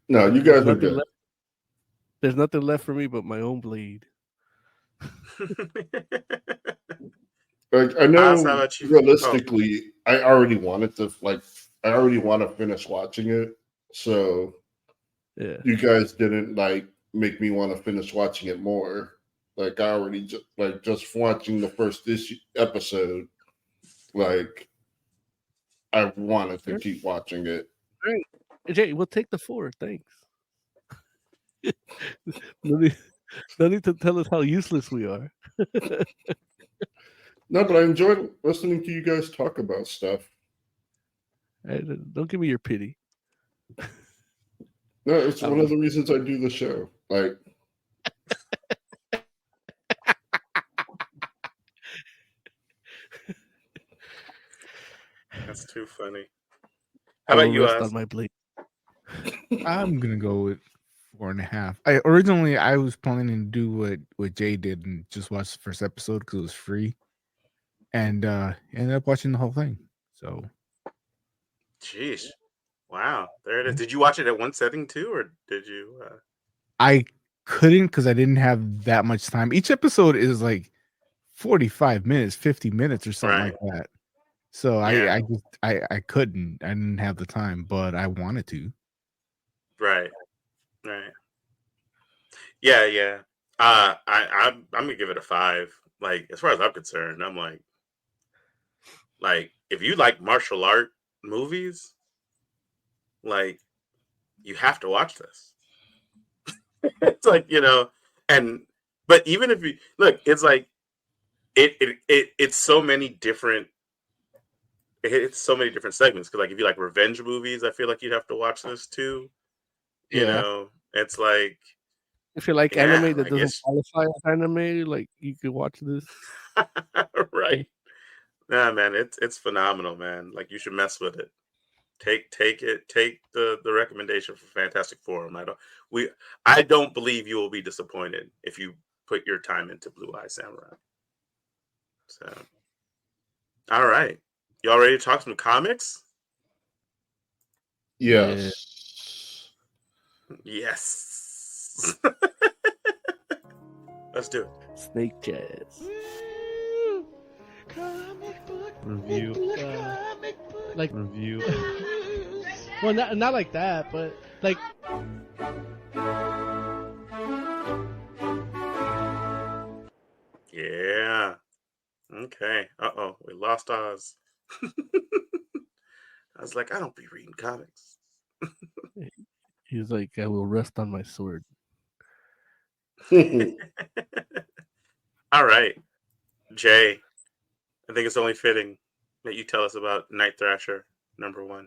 No, you guys are good. There's nothing left for me but my own blade. Like, I know realistically, I already wanted to I already want to finish watching it. So yeah, you guys didn't make me want to finish watching it more. Like I already just watching the first episode, like I wanted to keep watching it. All right. Jay, we'll take the 4. Thanks. No need to tell us how useless we are. No, but I enjoyed listening to you guys talk about stuff. Don't give me your pity. No, it's one of the reasons I do the show. Like, That's too funny. How about you, Oz? On my blade. I'm gonna go with 4.5. Originally I was planning to do what Jay did and just watch the first episode because it was free, and ended up watching the whole thing. So, jeez, wow, there it is. Did you watch it at one setting too, or did you? I couldn't because I didn't have that much time. Each episode is like 45 minutes, 50 minutes, or something like that. So I couldn't. I didn't have the time, but I wanted to. Right. Yeah. I'm gonna give it a 5. Like, as far as I'm concerned, I'm like if you like martial art movies, like you have to watch this. It's like, but even if you look, it's like it's so many different. It's so many different segments because, like, if you like revenge movies, I feel like you'd have to watch this too. You know, it's like if you like anime that doesn't qualify as anime, like you could watch this. Right? Nah, man, it's phenomenal, man. Like you should mess with it. Take the recommendation for Fantastic Forum. I don't believe you will be disappointed if you put your time into Blue Eye Samurai. So, all right, y'all ready to talk some comics? Yes. Yes. Let's do it. Snake Jazz. Review. Review. Well, not like that, but like. Yeah. Okay. We lost Oz. I was like, I don't be reading comics. He's like, I will rest on my sword. All right, Jay. I think it's only fitting that you tell us about Night Thrasher #1.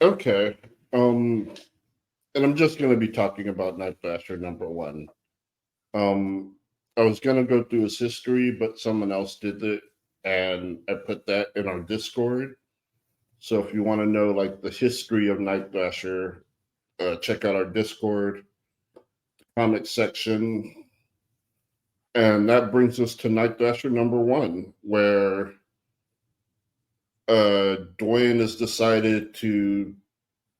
Okay. And I'm just going to be talking about Night Thrasher #1. I was going to go through his history, but someone else did it, and I put that in our Discord. So if you want to know like the history of Night Thrasher, check out our Discord comic section. And that brings us to Night Thrasher #1, where Dwayne has decided to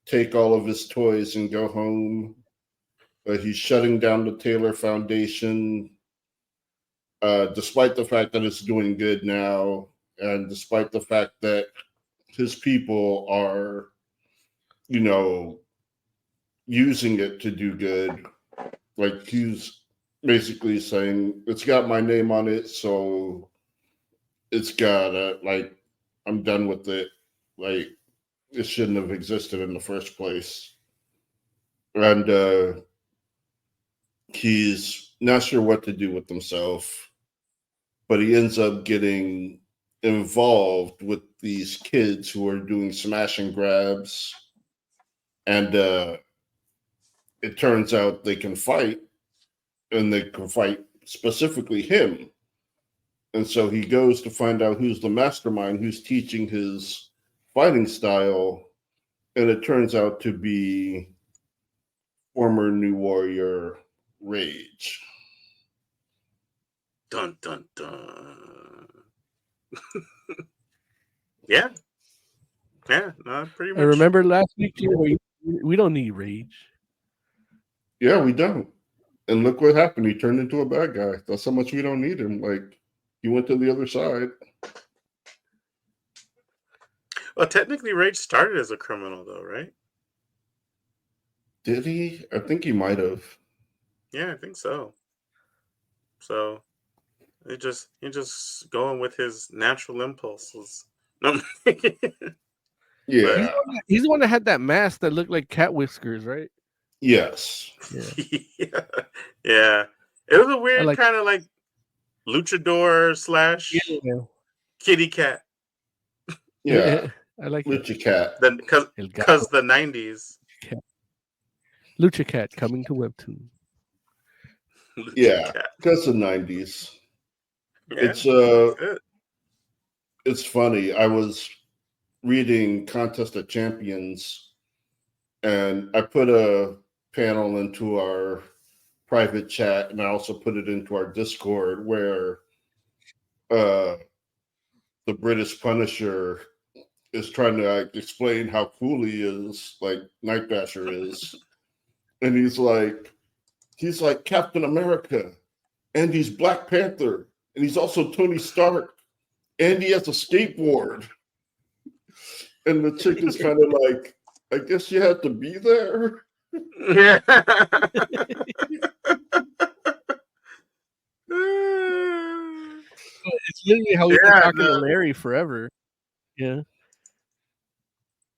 take all of his toys and go home. He's shutting down the Taylor Foundation, despite the fact that it's doing good now, and despite the fact that his people are, using it to do good. Like, he's basically saying, it's got my name on it, so it's gotta, like, I'm done with it. Like, it shouldn't have existed in the first place. And he's not sure what to do with himself, but he ends up getting involved with these kids who are doing smash and grabs. And it turns out they can fight, and they can fight specifically him. And so he goes to find out who's the mastermind, who's teaching his fighting style. And it turns out to be former New Warrior Rage. Dun, dun, dun. Yeah. Yeah, no, pretty much. I remember last week, we don't need Rage. Yeah, we don't. And look what happened. He turned into a bad guy. That's how much we don't need him. Like, he went to the other side. Well, technically, Rage started as a criminal, though, right? Did he? I think he might have. Yeah, I think so. So he just going with his natural impulses. No. Yeah. He's the one that had that mask that looked like cat whiskers, right? Yes. Yeah. Yeah. It was a weird kind of like luchador / kitty cat. Yeah. I like Lucha Cat. Because the 90s. Lucha Cat coming to Webtoon. Yeah, because the 90s. Yeah, it's funny. I was reading Contest of Champions, and I put a panel into our private chat, and I also put it into our Discord, where the British Punisher is trying to explain how cool he is, like Night Thrasher is. And he's like Captain America, and he's Black Panther, and he's also Tony Stark, and he has a skateboard. And the chick is kind of like, I guess you had to be there. Yeah. It's literally how we've been talking to Larry forever. Yeah.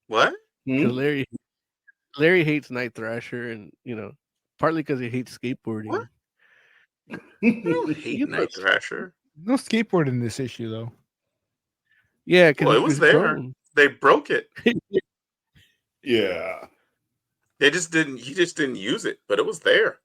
What? Because Larry hates Night Thrasher, and partly because he hates skateboarding. What? I don't hate Night Thrasher. No skateboard in this issue, though. Yeah, because it was there. Prone. They broke it. Yeah. He just didn't use it, but it was there.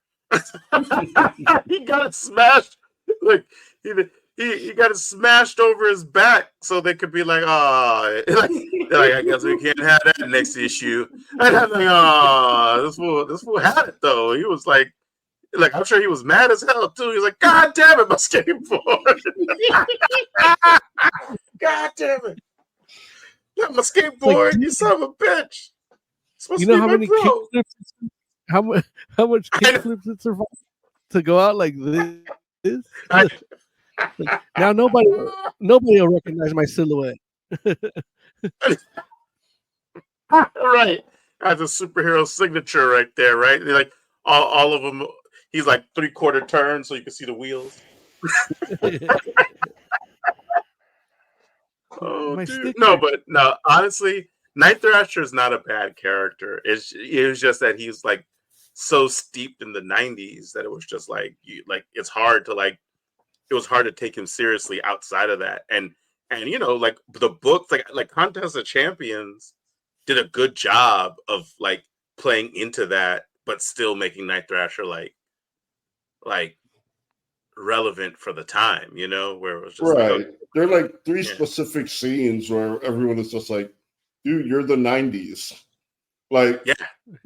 He got it smashed. Like he got it smashed over his back, so they could be like, "Oh, like I guess we can't have that next issue." And I'm like, "Oh, this fool had it though." He was like I'm sure he was mad as hell too. He was like, "God damn it, my skateboard! God damn it, not my skateboard! You son of a bitch!" You know how many kickflips? How much kickflips it survived to go out like this? Now nobody will recognize my silhouette. Right, that's a superhero signature right there. Right, they're like all of them. He's like 3/4 turn, so you can see the wheels. Oh, my dude. sticker. No, but no, honestly, Night Thrasher is not a bad character. It was just that he's like so steeped in the 90s that it was just like it's hard to it was hard to take him seriously outside of that. And like the books like Contest of Champions did a good job of like playing into that, but still making Night Thrasher like relevant for the time, where it was just like, Right. okay, There are like three yeah. specific scenes where everyone is just like, dude, you're the 90s. Like, Yeah.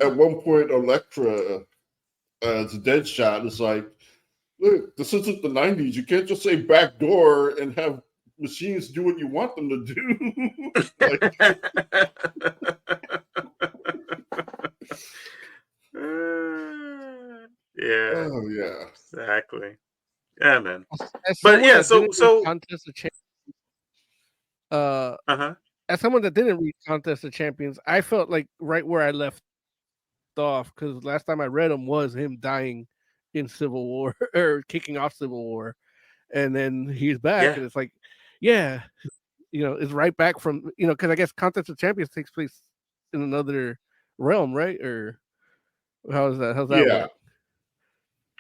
at one point, Elektra, as a dead shot, is like, look, this isn't the 90s. You can't just say backdoor and have machines do what you want them to do. Yeah. Oh, yeah. Exactly. Yeah, man. As But someone yeah, that didn't read Contest of Champions, uh-huh. as someone that didn't read Contest of Champions, I felt like right where I left off, because last time I read him was him dying in Civil War or kicking off Civil War, and then he's back, and it's like, yeah, it's right back from because I guess Contest of Champions takes place in another realm, right? Or how's that work?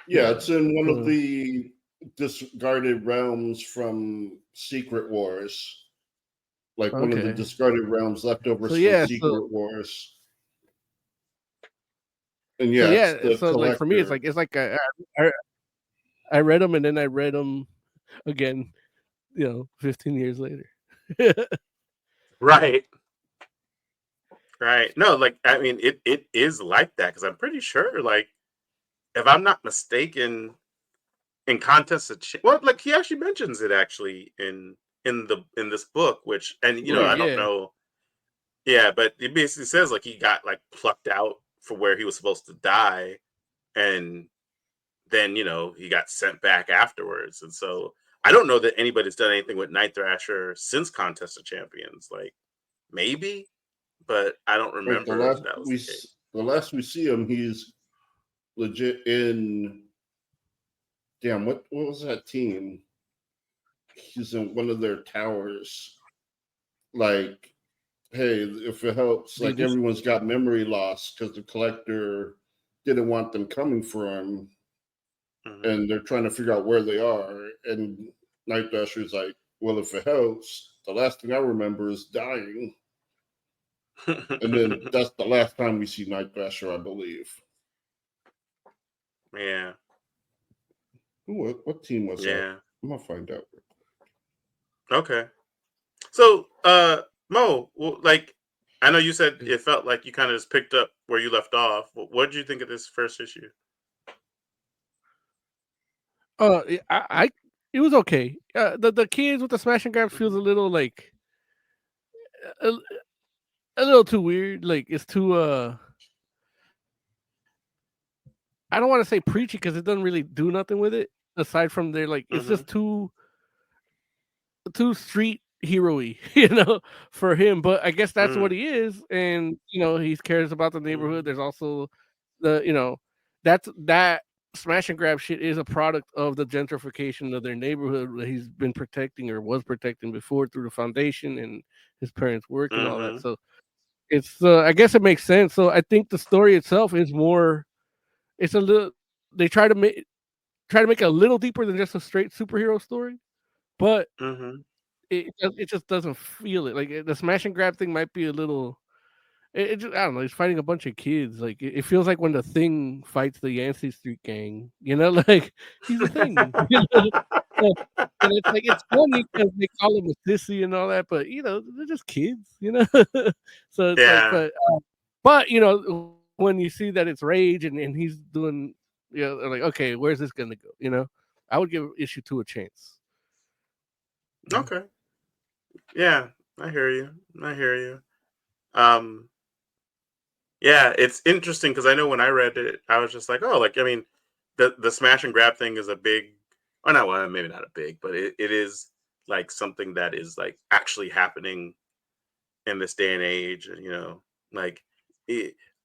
Yeah, it's in one of the discarded realms from Secret Wars. Like one of the discarded realms leftovers from Secret Wars. And so like for me, it's like I read them and then I read them again, 15 years later. Right. No, like I mean, it is like that because I'm pretty sure, like, if I'm not mistaken, in Contest of like he actually mentions it actually in this book, which I don't know. Yeah, but it basically says like he got like plucked out for where he was supposed to die, and then he got sent back afterwards. And so I don't know that anybody's done anything with Night Thrasher since Contest of Champions. Like maybe, but I don't remember if that was the case. The last we see him, he's legit in. Damn, what was that team? He's in one of their towers. Like, hey, if it helps, like everyone's got memory loss because the collector didn't want them coming for him, and they're trying to figure out where they are. And Night Thrasher's like, well, if it helps, the last thing I remember is dying. And then that's the last time we see Night Thrasher, I believe. Yeah. What team was that? I'm gonna find out. Okay. So, Mo, like, I know you said it felt like you kind of just picked up where you left off. What did you think of this first issue? It was okay. The kids with the smash and grab feels a little like a little too weird. Like it's too I don't want to say preachy because it doesn't really do nothing with it aside from their like it's just too street hero-y, for him. But I guess that's what he is, and he cares about the neighborhood. There's also the that smash and grab shit is a product of the gentrification of their neighborhood that he's been protecting or was protecting before through the foundation and his parents' work and all that. So it's I guess it makes sense. So I think the story itself is more. It's a little. They try to make it a little deeper than just a straight superhero story, but it just doesn't feel it. Like the smash and grab thing might be a little. It just, I don't know. He's fighting a bunch of kids. Like it feels like when the Thing fights the Yancey Street Gang. Like he's a Thing. And it's like it's funny because they call him a sissy and all that, but they're just kids. So it's like, but when you see that it's Rage and he's doing, like, okay, where's this gonna go? I would give issue 2 a chance. Okay. Yeah, I hear you. Yeah, it's interesting because I know when I read it, I was just like, oh, like, I mean, the smash and grab thing is a big, or not, well, maybe not a big, but it is like something that is like actually happening in this day and age. And, like,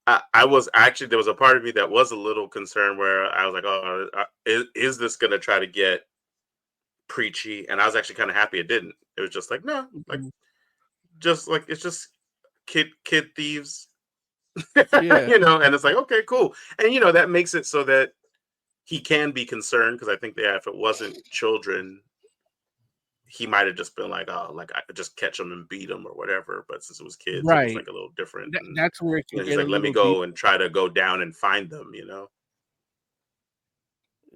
I was actually, there was a part of me that was a little concerned where I was like, oh, is this going to try to get preachy, and I was actually kind of happy it didn't. It was just like, no, like just like it's just kid thieves, Yeah. you know, and it's like, okay, cool. And you know, that makes it so that he can be concerned, because I think that if it wasn't children, he might have just been like, oh, like I could just catch them and beat them or whatever. But since it was kids, it was Right. like a little different. And, That's where it you can know, he's get a like, let me little deep. go and try to go down and find them, you know.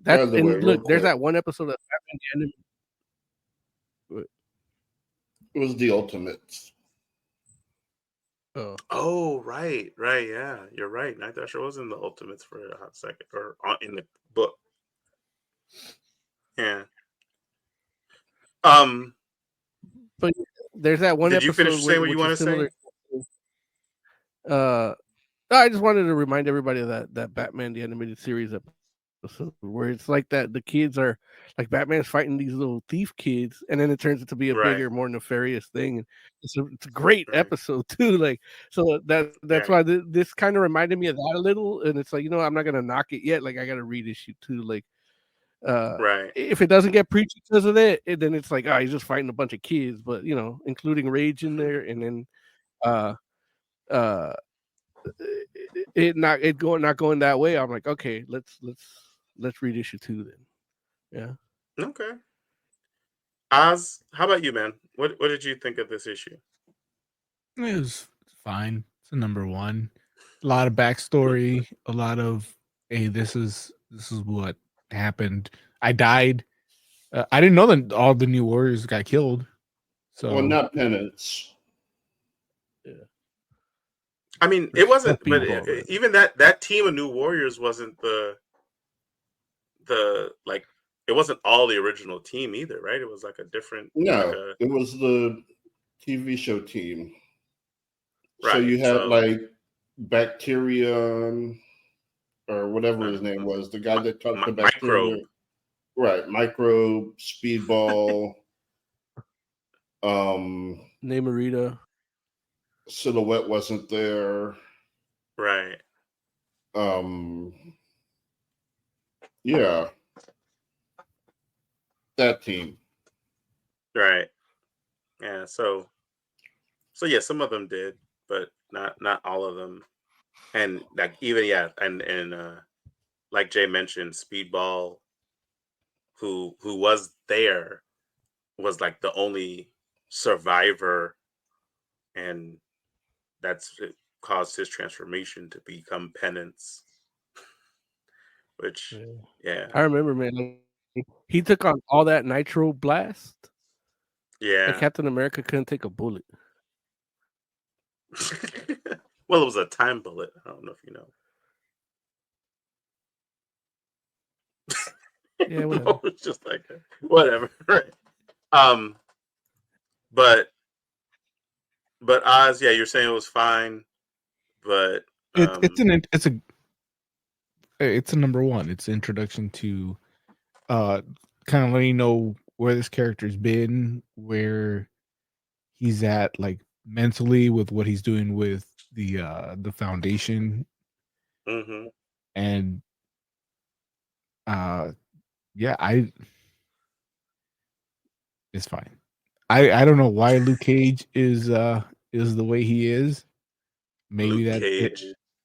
By That's the way, and real look, there's quick, that one episode of Batman the Animated. it was the Ultimates. Oh, right, yeah, you're right. Night Thrasher was in the Ultimates for a hot second, or in the book. Yeah. But there's that one Did you finish episode saying what you which want is to similar. say? I just wanted to remind everybody of that Batman the Animated Series episode where it's like that the kids are like Batman's fighting these little thief kids, and then it turns into be a Right. bigger, more nefarious thing. And it's a great Right. episode too. Like, so that's Right. why this kind of reminded me of that a little. And it's like, you know, I'm not gonna knock it yet. Like, I got to read issue 2. Like, Right. if it doesn't get preachy because of that, then it's like, oh, he's just fighting a bunch of kids. But you know, including Rage in there, and then not going that way. I'm like, okay, let's read issue 2 then. Yeah. Okay. Oz, how about you, man? What did you think of this issue? It was fine. It's a number 1. A lot of backstory. A lot of, hey, this is what happened. I died. I didn't know that all the new warriors got killed. So, well, not penance. Yeah. I mean, it wasn't, but Speedball. even that team of new warriors wasn't the like, it wasn't all the original team either, right? It was like a different. No, it was the TV show team. Right. So you had like Bacterium or whatever his name was, the guy that talked to Bacteria. Microbe. Right, Microbe, Speedball, Namorita. Silhouette wasn't there. Right. Yeah. That team. Right. Yeah, so yeah, some of them did, but not all of them. And like even and like Jay mentioned, Speedball, who was there, was like the only survivor, and that's it caused his transformation to become Penance. Which yeah. I remember, man. He took on all that nitro blast. Yeah. And Captain America couldn't take a bullet. Well, it was a time bullet. I don't know if you know. Yeah, whatever. It's just like whatever, right? But Oz, yeah, you're saying it was fine, but it's a number 1. It's introduction to kind of letting you know where this character's been, where he's at, like mentally, with what he's doing with the foundation. Mm-hmm. And it's fine. I don't know why Luke Cage is the way he is. Maybe Luke that Cage.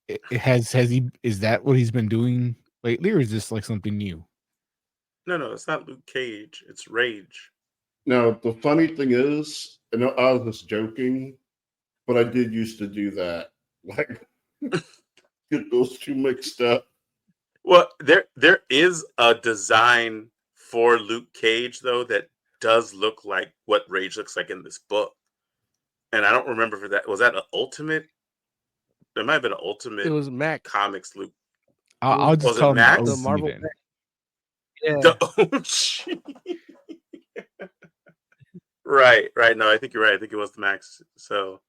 It has he, is that what he's been doing lately, or is this like something new? No, it's not Luke Cage. It's Rage. Now, the funny thing is, I know I was just joking, but I did used to do that. Like, get those two mixed up. Well, there is a design for Luke Cage, though, that does look like what Rage looks like in this book. And I don't remember for that. Was that an Ultimate? There might have been an Ultimate. It was Max Comics Luke. I'll just call him Max? the The Marvel then. Max. Yeah. The OG. Right. No, I think you're right. I think it was the Max. So,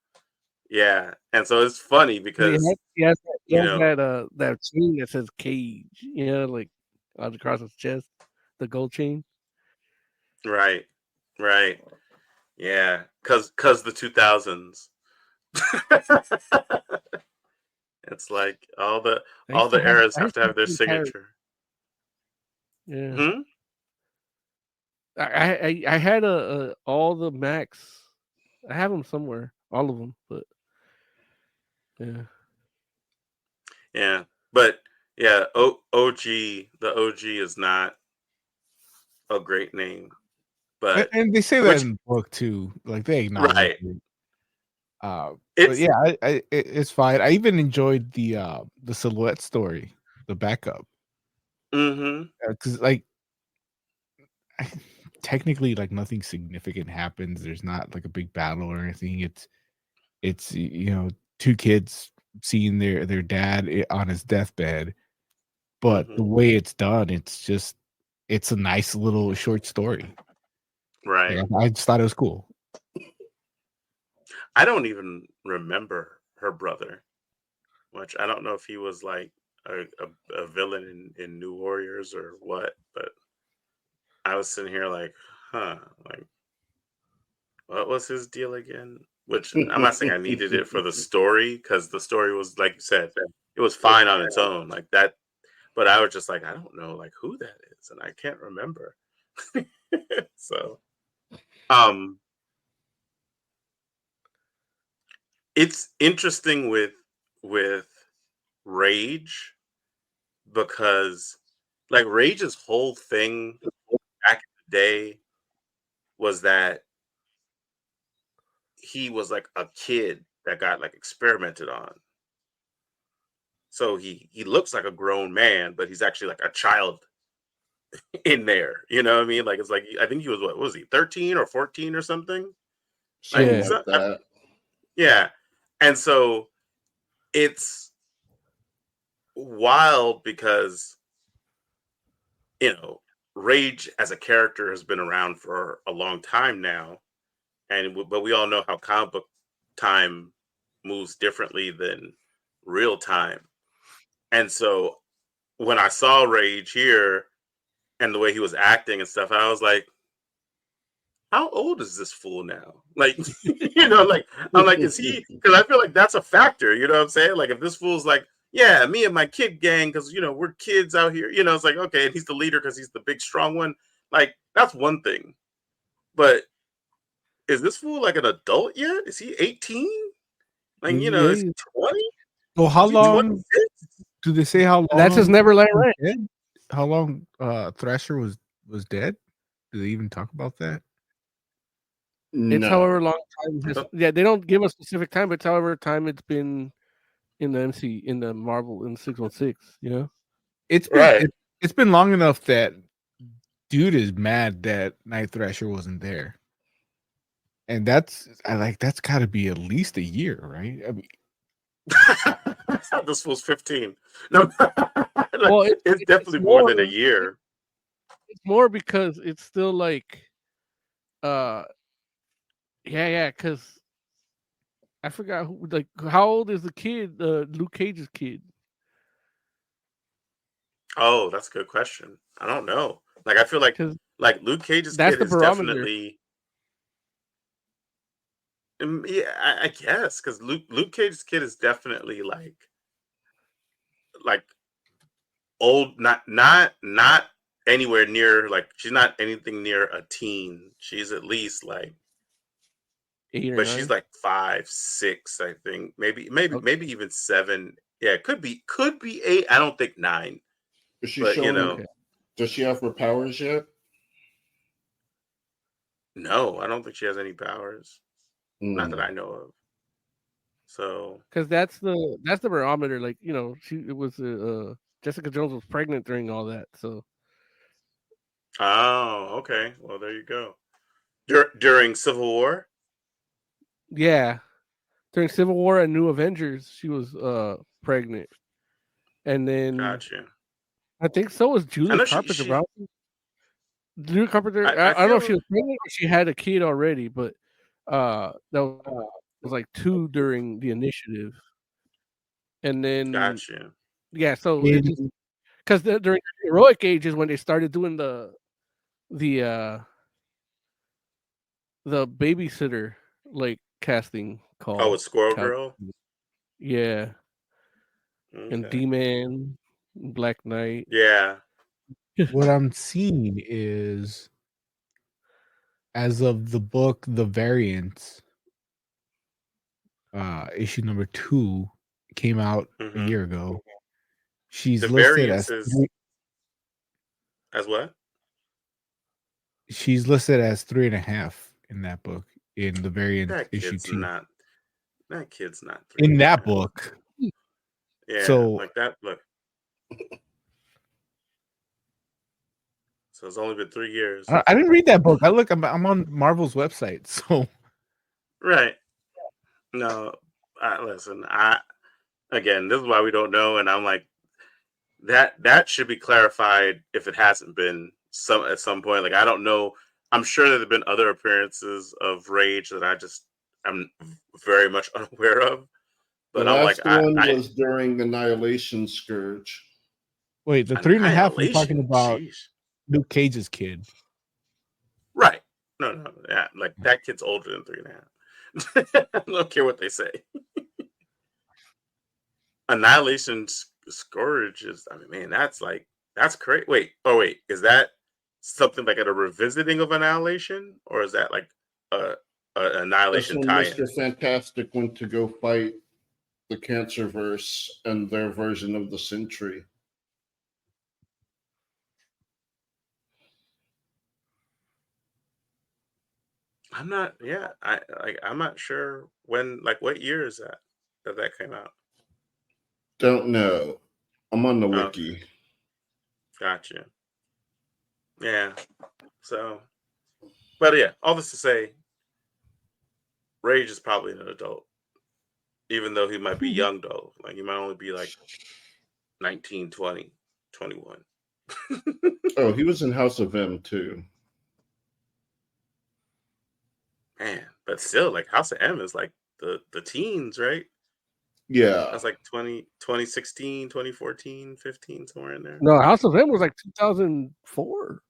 yeah. And so it's funny because he has that chain that says Cage, like across his chest, the gold chain. Right. Yeah, cause the 2000s. It's like all the eras have to have their signature. Yeah. Hmm? I had all the Macs. I have them somewhere, all of them, but yeah. Yeah, but yeah, OG, the OG is not a great name, but And they say that which in the book too. Like they acknowledge right, it. But it's yeah, it's fine. I even enjoyed the silhouette story, the backup, mm-hmm, because like technically, like nothing significant happens. There's not like a big battle or anything. It's two kids seeing their dad on his deathbed, but the mm-hmm, way it's done, it's a nice little short story. right. Like, I just thought it was cool. I don't even remember her brother, which I don't know if he was like a villain in New Warriors or what, but I was sitting here like, huh, like what was his deal again? Which I'm not saying I needed it for the story because the story was like you said, it was fine on its own, like that. But I was just like, I don't know, like who that is, and I can't remember. So, um, it's interesting with Rage because like Rage's whole thing back in the day was that he was like a kid that got like experimented on. So he looks like a grown man, but he's actually like a child in there. You know what I mean? Like it's like I think he was what was he 13 or 14 or something? Like Something Yeah. like that. yeah. And so it's wild because Rage as a character has been around for a long time now, but we all know how comic book time moves differently than real time. And so when I saw Rage here and the way he was acting and stuff, I was like, how old is this fool now? Like, like I'm like, is he? Because I feel like that's a factor. You know what I'm saying? Like, if this fool's like, yeah, me and my kid gang, because we're kids out here. It's like okay, and he's the leader because he's the big strong one. Like, that's one thing. But is this fool like an adult yet? Is he 18? Like, Yeah, is he 20? So how Is he long 26? do they say how that's his long Neverland was Ranch. dead? How long Thrasher was dead? Do they even talk about that? It's No. however long time. They don't give a specific time, but it's however time it's been in the in the Marvel in 616. It's been Right. it's been long enough that dude is mad that Night Thrasher wasn't there. And that's got to be at least a year, right? I mean, This fool's 15. No, Well, it's definitely more than a year. It's more because it's still like, because I forgot who. Like, how old is the kid? Luke Cage's kid. Oh, that's a good question. I don't know. Like, I feel like Because Luke Cage's that's kid the is barometer. definitely. Yeah, I guess because Luke Cage's kid is definitely like old, not anywhere near she's not anything near a teen. She's at least 8 or but 9. she's like 5, 6, I think. Maybe Okay. maybe even 7. Yeah, could be 8. I don't think 9. Is she But showing? Okay. Does she have her powers yet? no, I don't think she has any powers. Not that Mm. I know of. So Because that's the barometer. Like, it was Jessica Jones was pregnant during all that. So oh, okay. Well, there you go. During Civil War? yeah, during Civil War and New Avengers, she was pregnant, and then Gotcha. I think so was I Julia know Carpenter. she Julia Carpenter. I I don't know if she feel was pregnant or she had a kid already, but that was like 2 during the initiative, and then gotcha. yeah. So it just because during the heroic ages when they started doing the babysitter like casting Oh, call. with Squirrel Girl? Yeah, and Okay. D-Man, Black Knight. Yeah. what I'm seeing is as of the book, The Variants, issue number 2 came out a year ago. She's The listed variance as is as what? She's listed as 3.5 in that book. In The Variant That issue kid's 2. not. That kid's not. In that 3.5. book. Yeah, So like that. Look. So it's only been 3 years. I didn't read that book. I'm on Marvel's website. So Right. No, listen. Again, this is why we don't know, and I'm like that should be clarified if it hasn't been at some point. Like I don't know. I'm sure there have been other appearances of Rage that I'm very much unaware of. The But I'm like last one was during Annihilation Scourge. Wait, the 3.5 we're talking Annihilation. about Jeez. Luke Cage's kid. Right. No. Yeah, like that kid's older than 3.5. I don't care what they say. Annihilation Scourge is, I mean, man, that's great. Wait, is that something like a revisiting of Annihilation, or is that like a That's Annihilation when tie-in? Mr. Fantastic went to go fight the Cancerverse and their version of the Sentry. I'm not. Yeah, I'm not sure when. Like, what year is that came out? Don't know. I'm on the Okay. wiki. Gotcha. Yeah. So, but yeah, all this to say, Rage is probably an adult, even though he might be young though. Like he might only be like 19, 20, 21. Oh, he was in House of M too. Man, but still, like House of M is like the teens, right? Yeah. That's like 2016, 2014, 15, somewhere in there. No, House of M was like 2004.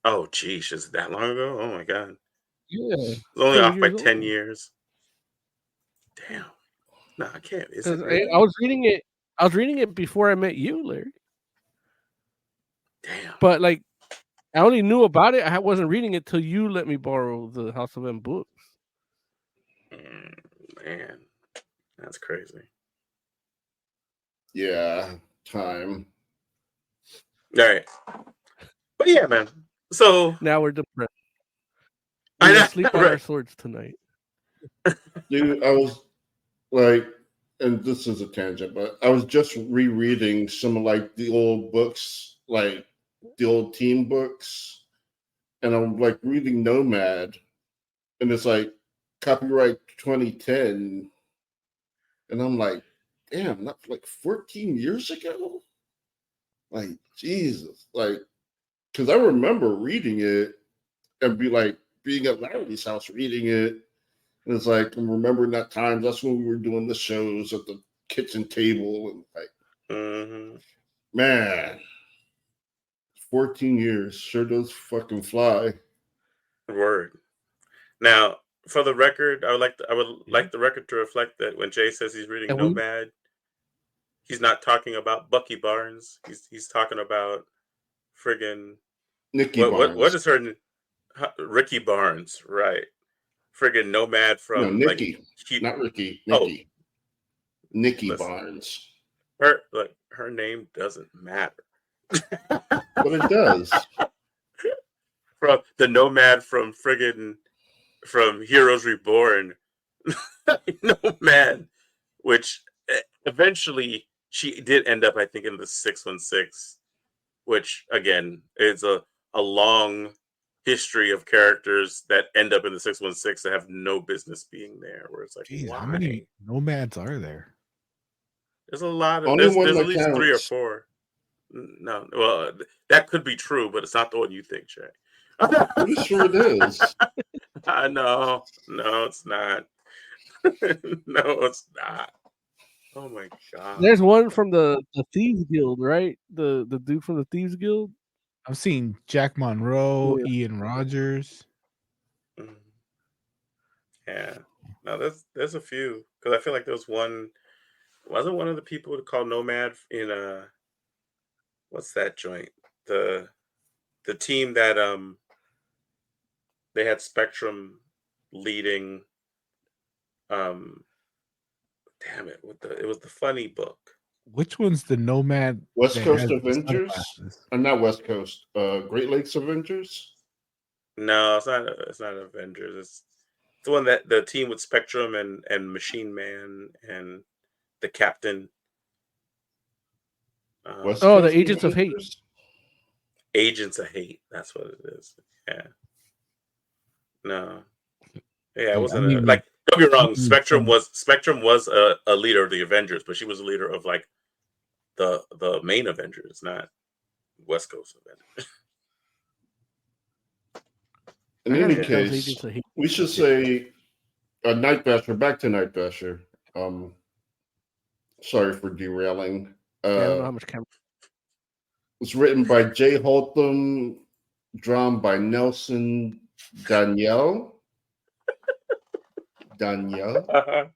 Oh, geez, is it that long ago? Oh my god. Yeah. It's only 10 off by years 10 old. years. Damn. No, I can't. Is 'Cause it really? I was reading it before I met you, Larry. Damn. But like, I only knew about it. I wasn't reading it till you let me borrow the House of M books. Man, that's crazy. Yeah, time. All right. But yeah, man. So now we're depressed. I We're know, gonna sleep on right. our swords tonight. Dude, I was like, and this is a tangent, but I was just rereading some of like the old books, like the old team books, and I'm like reading Nomad, and it's like copyright 2010, and I'm like, damn, that's like 14 years ago. Like Jesus, like, because I remember reading it and being at Larry's house reading it. And it's like, I'm remembering that time. That's when we were doing the shows at the kitchen table. And like, man, 14 years sure does fucking fly. Word. Now, for the record, I would like the record to reflect that when Jay says he's reading Nomad, he's not talking about Bucky Barnes. He's talking about friggin' Nikki Barnes. What is her name? Ricky Barnes, right? Friggin' Nomad from Nikki, like not Ricky. Nikki. Nikki Barnes. Her name doesn't matter. But it does. From the Nomad from Heroes Reborn. Nomad, which eventually she did end up, I think, in the 616, which again is a long history of characters that end up in the 616 that have no business being there. Where it's like, jeez, why? How many Nomads are there? There's a lot of Only there's one at that least 3 or counts. 4. No, well, that could be true, but it's not the one you think, Jay. Pretty sure it is. No, it's not. No, it's not. Oh my god. There's one from the Thieves Guild, right? The dude from the Thieves Guild. I've seen Jack Monroe, Ian Rogers. Yeah. No, there's a few, because I feel like there was one. Wasn't one of the people called Nomad in what's that joint? The team that they had Spectrum leading. Damn it! It was the funny book. Which one's the Nomad? West that Coast has the Avengers? sunglasses? Not West Coast. Great Lakes Avengers? No, it's not. It's not Avengers. It's the one that the team with Spectrum and Machine Man and the Captain. West Oh, Coast the Agents of Hate. Avengers? Agents of Hate. That's what it is. Yeah. No. Yeah, it wasn't mean, like. Don't get me wrong. mm, Spectrum was a leader of the Avengers, but she was a leader of like the main Avengers, not West Coast Avengers. In I gotta any get those case, Agents of Hate. we should say Night Basher. Back to Night Basher. Sorry for derailing. I don't know how much camera. It's written by Jay Holtham, drawn by Nelson Danielle. I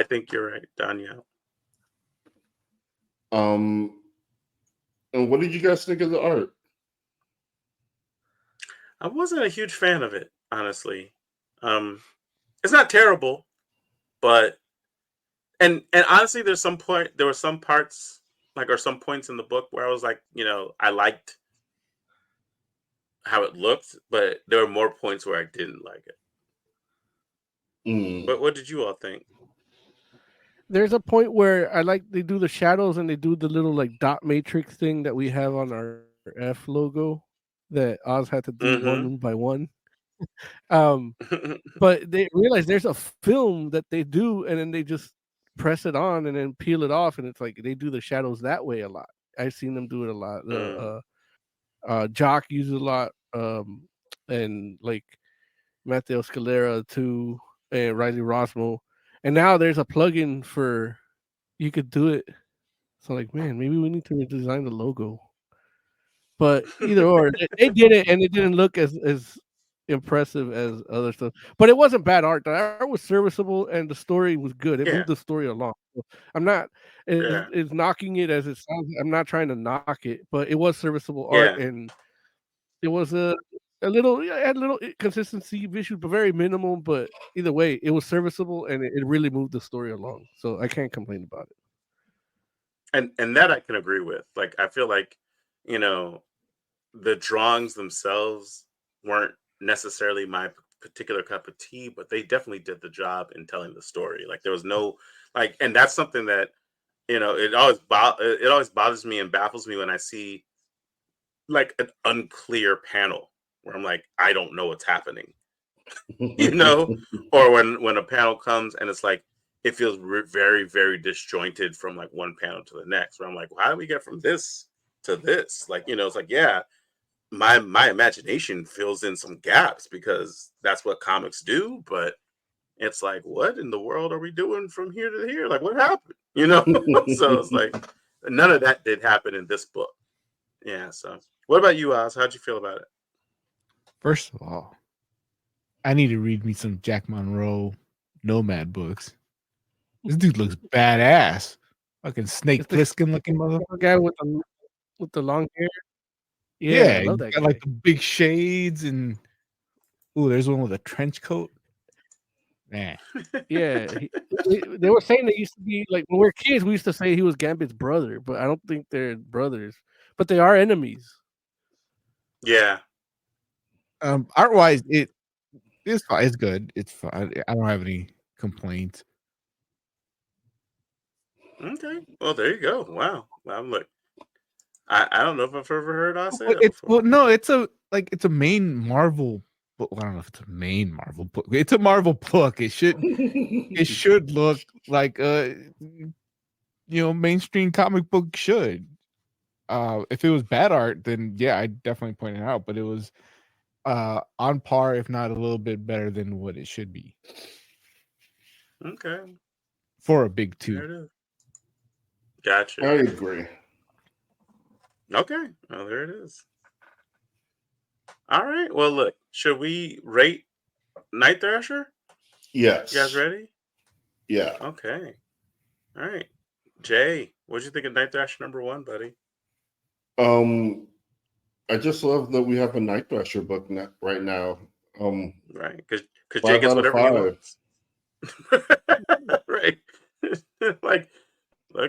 think you're right, Danielle. And what did you guys think of the art? I wasn't a huge fan of it, honestly. It's not terrible, but and honestly, there were some parts or some points in the book where I was like, I liked how it looked, but there were more points where I didn't like it. But what did you all think? There's a point where they do the shadows and they do the little like dot matrix thing that we have on our F logo that Oz had to do one by one. But they realize there's a film that they do, and then they just press it on and then peel it off, and it's like they do the shadows that way a lot. I've seen them do it a lot. Jock uses it a lot, and like Matteo Scalera too, and Riley Rosmo. And now there's a plugin for you could do it. So like, man, maybe we need to redesign the logo. But either or, they did it, and it didn't look as impressive as other stuff. But it wasn't bad art. The art was serviceable, and the story was good. It moved the story along. So I'm not it's knocking it as it sounds. I'm not trying to knock it, but it was serviceable art, and it was a little had a little consistency issues, but very minimal. But either way, it was serviceable, and it really moved the story along. So I can't complain about it. And that I can agree with. Like, I feel like, the drawings themselves weren't necessarily my particular cup of tea, but they definitely did the job in telling the story. Like, there was no and that's something that it always bothers me and baffles me when I see like an unclear panel where I'm like, I don't know what's happening, or when a panel comes and it's like it feels very, very disjointed from like one panel to the next. Where I'm like, well, how do we get from this to this? Like, it's like, yeah, my imagination fills in some gaps because that's what comics do. But it's like, what in the world are we doing from here to here? Like, what happened? So it's like none of that did happen in this book. Yeah. So what about you, Oz? How'd you feel about it? First of all, I need to read me some Jack Monroe Nomad books. This dude looks badass. Fucking Snake Plissken looking motherfucker. Guy with the long hair. Yeah, I love that got guy. like the big shades and there's one with a trench coat. Man. Yeah, they were saying they used to be like when we were kids. We used to say he was Gambit's brother, but I don't think they're brothers. But they are enemies. Yeah. Art wise, it's fine. It's good. It's fine. I don't have any complaints. Okay. Well, there you go. Wow. Look, I don't know if I've ever heard Oz say that before. Well, no, it's a main Marvel. Well, I don't know if it's a main Marvel book. It's a Marvel book. It should look like mainstream comic book should. If it was bad art, then yeah, I'd definitely point it out. But it was on par, if not a little bit better than what it should be. Okay. For a big two. There it is. Gotcha. I agree. Okay. Well, there it is. All right. Well, look, should we rate Night Thrasher? Yes. You guys ready? Yeah. Okay. All right. Jay, what'd you think of Night Thrasher #1, buddy? I just love that we have a Night Thrasher book right now. Right, because Jay 5 gets out of whatever he 5. wants. Right. like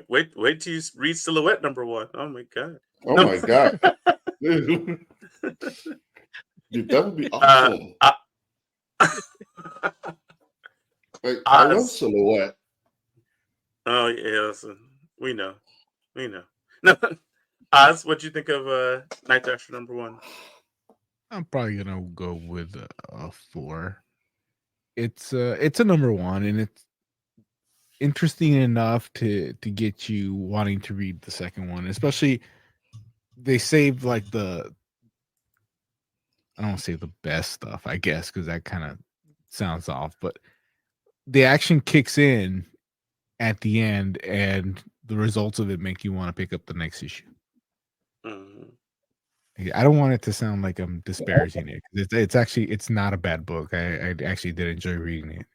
wait till you read Silhouette #1. Oh my god. Oh No. my god. Dude, that would be Uh, awesome. uh, I love Silhouette. Oh yeah, listen, we know. No, Oz, what do you think of Night Thrasher #1? I'm probably gonna go with a 4. It's a #1, and it's interesting enough to get you wanting to read the second one. Especially, they saved like I don't want to say the best stuff, I guess, because that kind of sounds off, but the action kicks in at the end, and the results of it make you want to pick up the next issue. I don't want it to sound like I'm disparaging it. It's actually, it's not a bad book. I actually did enjoy reading it.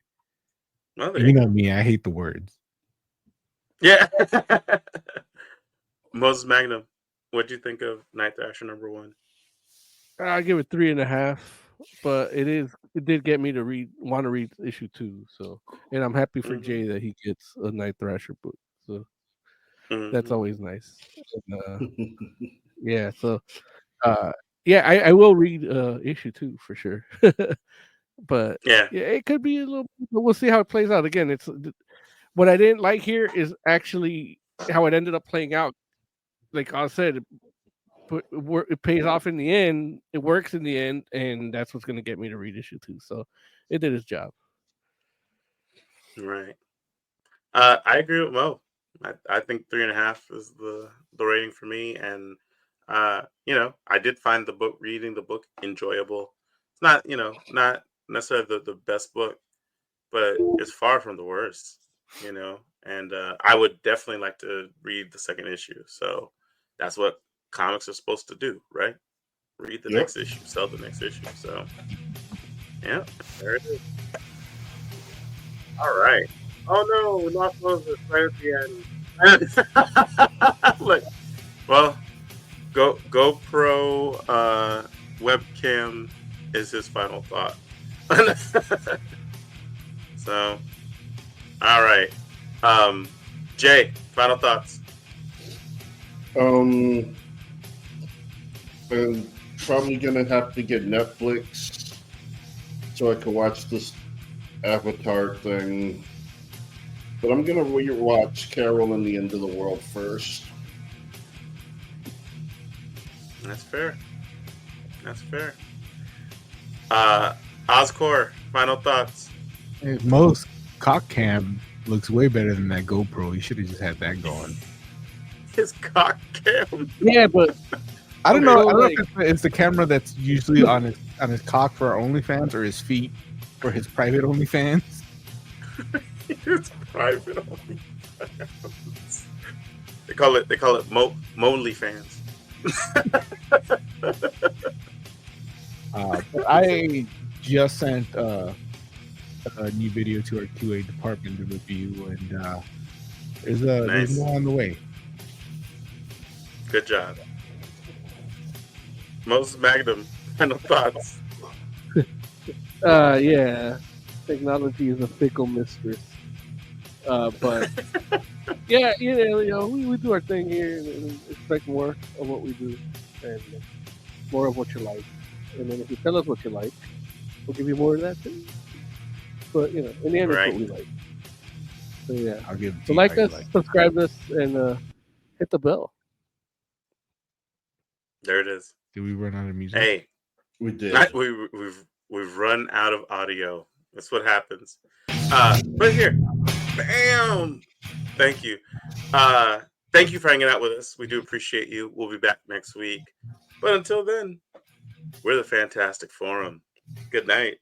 Well, you know me, I hate the words. Yeah. Moses Magnum, what do you think of Night Thrasher #1? I give it 3.5, but it did get me to want to read issue 2. So, and I'm happy for Jay that he gets a Night Thrasher book. So that's always nice. And, yeah. So, yeah, I will read issue 2 for sure. But yeah, it could be a little. We'll see how it plays out. Again, it's what I didn't like here is actually how it ended up playing out. Like I said, it pays off in the end. It works in the end, and that's what's going to get me to read issue 2. So it did its job. Right. I agree with Mo. I think 3.5 is the rating for me, and I did find reading the book enjoyable. It's not not necessarily the best book, but it's far from the worst. And I would definitely like to read the second issue. So that's what comics are supposed to do, right? Read the next issue, sell the next issue. So yeah, there it is. All right. Oh no, we lost Moses right at the end. Look, well, GoPro webcam is his final thought. So, all right. Jay, final thoughts. I'm probably gonna have to get Netflix so I can watch this Avatar thing. But I'm gonna rewatch Carol and the End of the World first. That's fair. Oscor, final thoughts. Most cock cam looks way better than that GoPro. You should have just had that going. His cock cam. Yeah, but I don't know. I don't know if it's the camera that's usually on his cock for our OnlyFans, or his feet for his private OnlyFans. His private OnlyFans. They call it MonlyFans. I just sent a new video to our QA department to review, and there's more on the way. Good job. Moses Magnum, final thoughts. Yeah, technology is a fickle mistress. But yeah, we do our thing here and expect more of what we do and more of what you like. And then if you tell us what you like, we'll give you more of that too. But in the end, it's what we like. So yeah, I'll give. So like us, subscribe us, and hit the bell. There it is. Did we run out of music? Hey, we did. We've run out of audio. That's what happens. But here, bam. Thank you. Thank you for hanging out with us. We do appreciate you. We'll be back next week. But until then, we're the Fantastic Forum. Good night.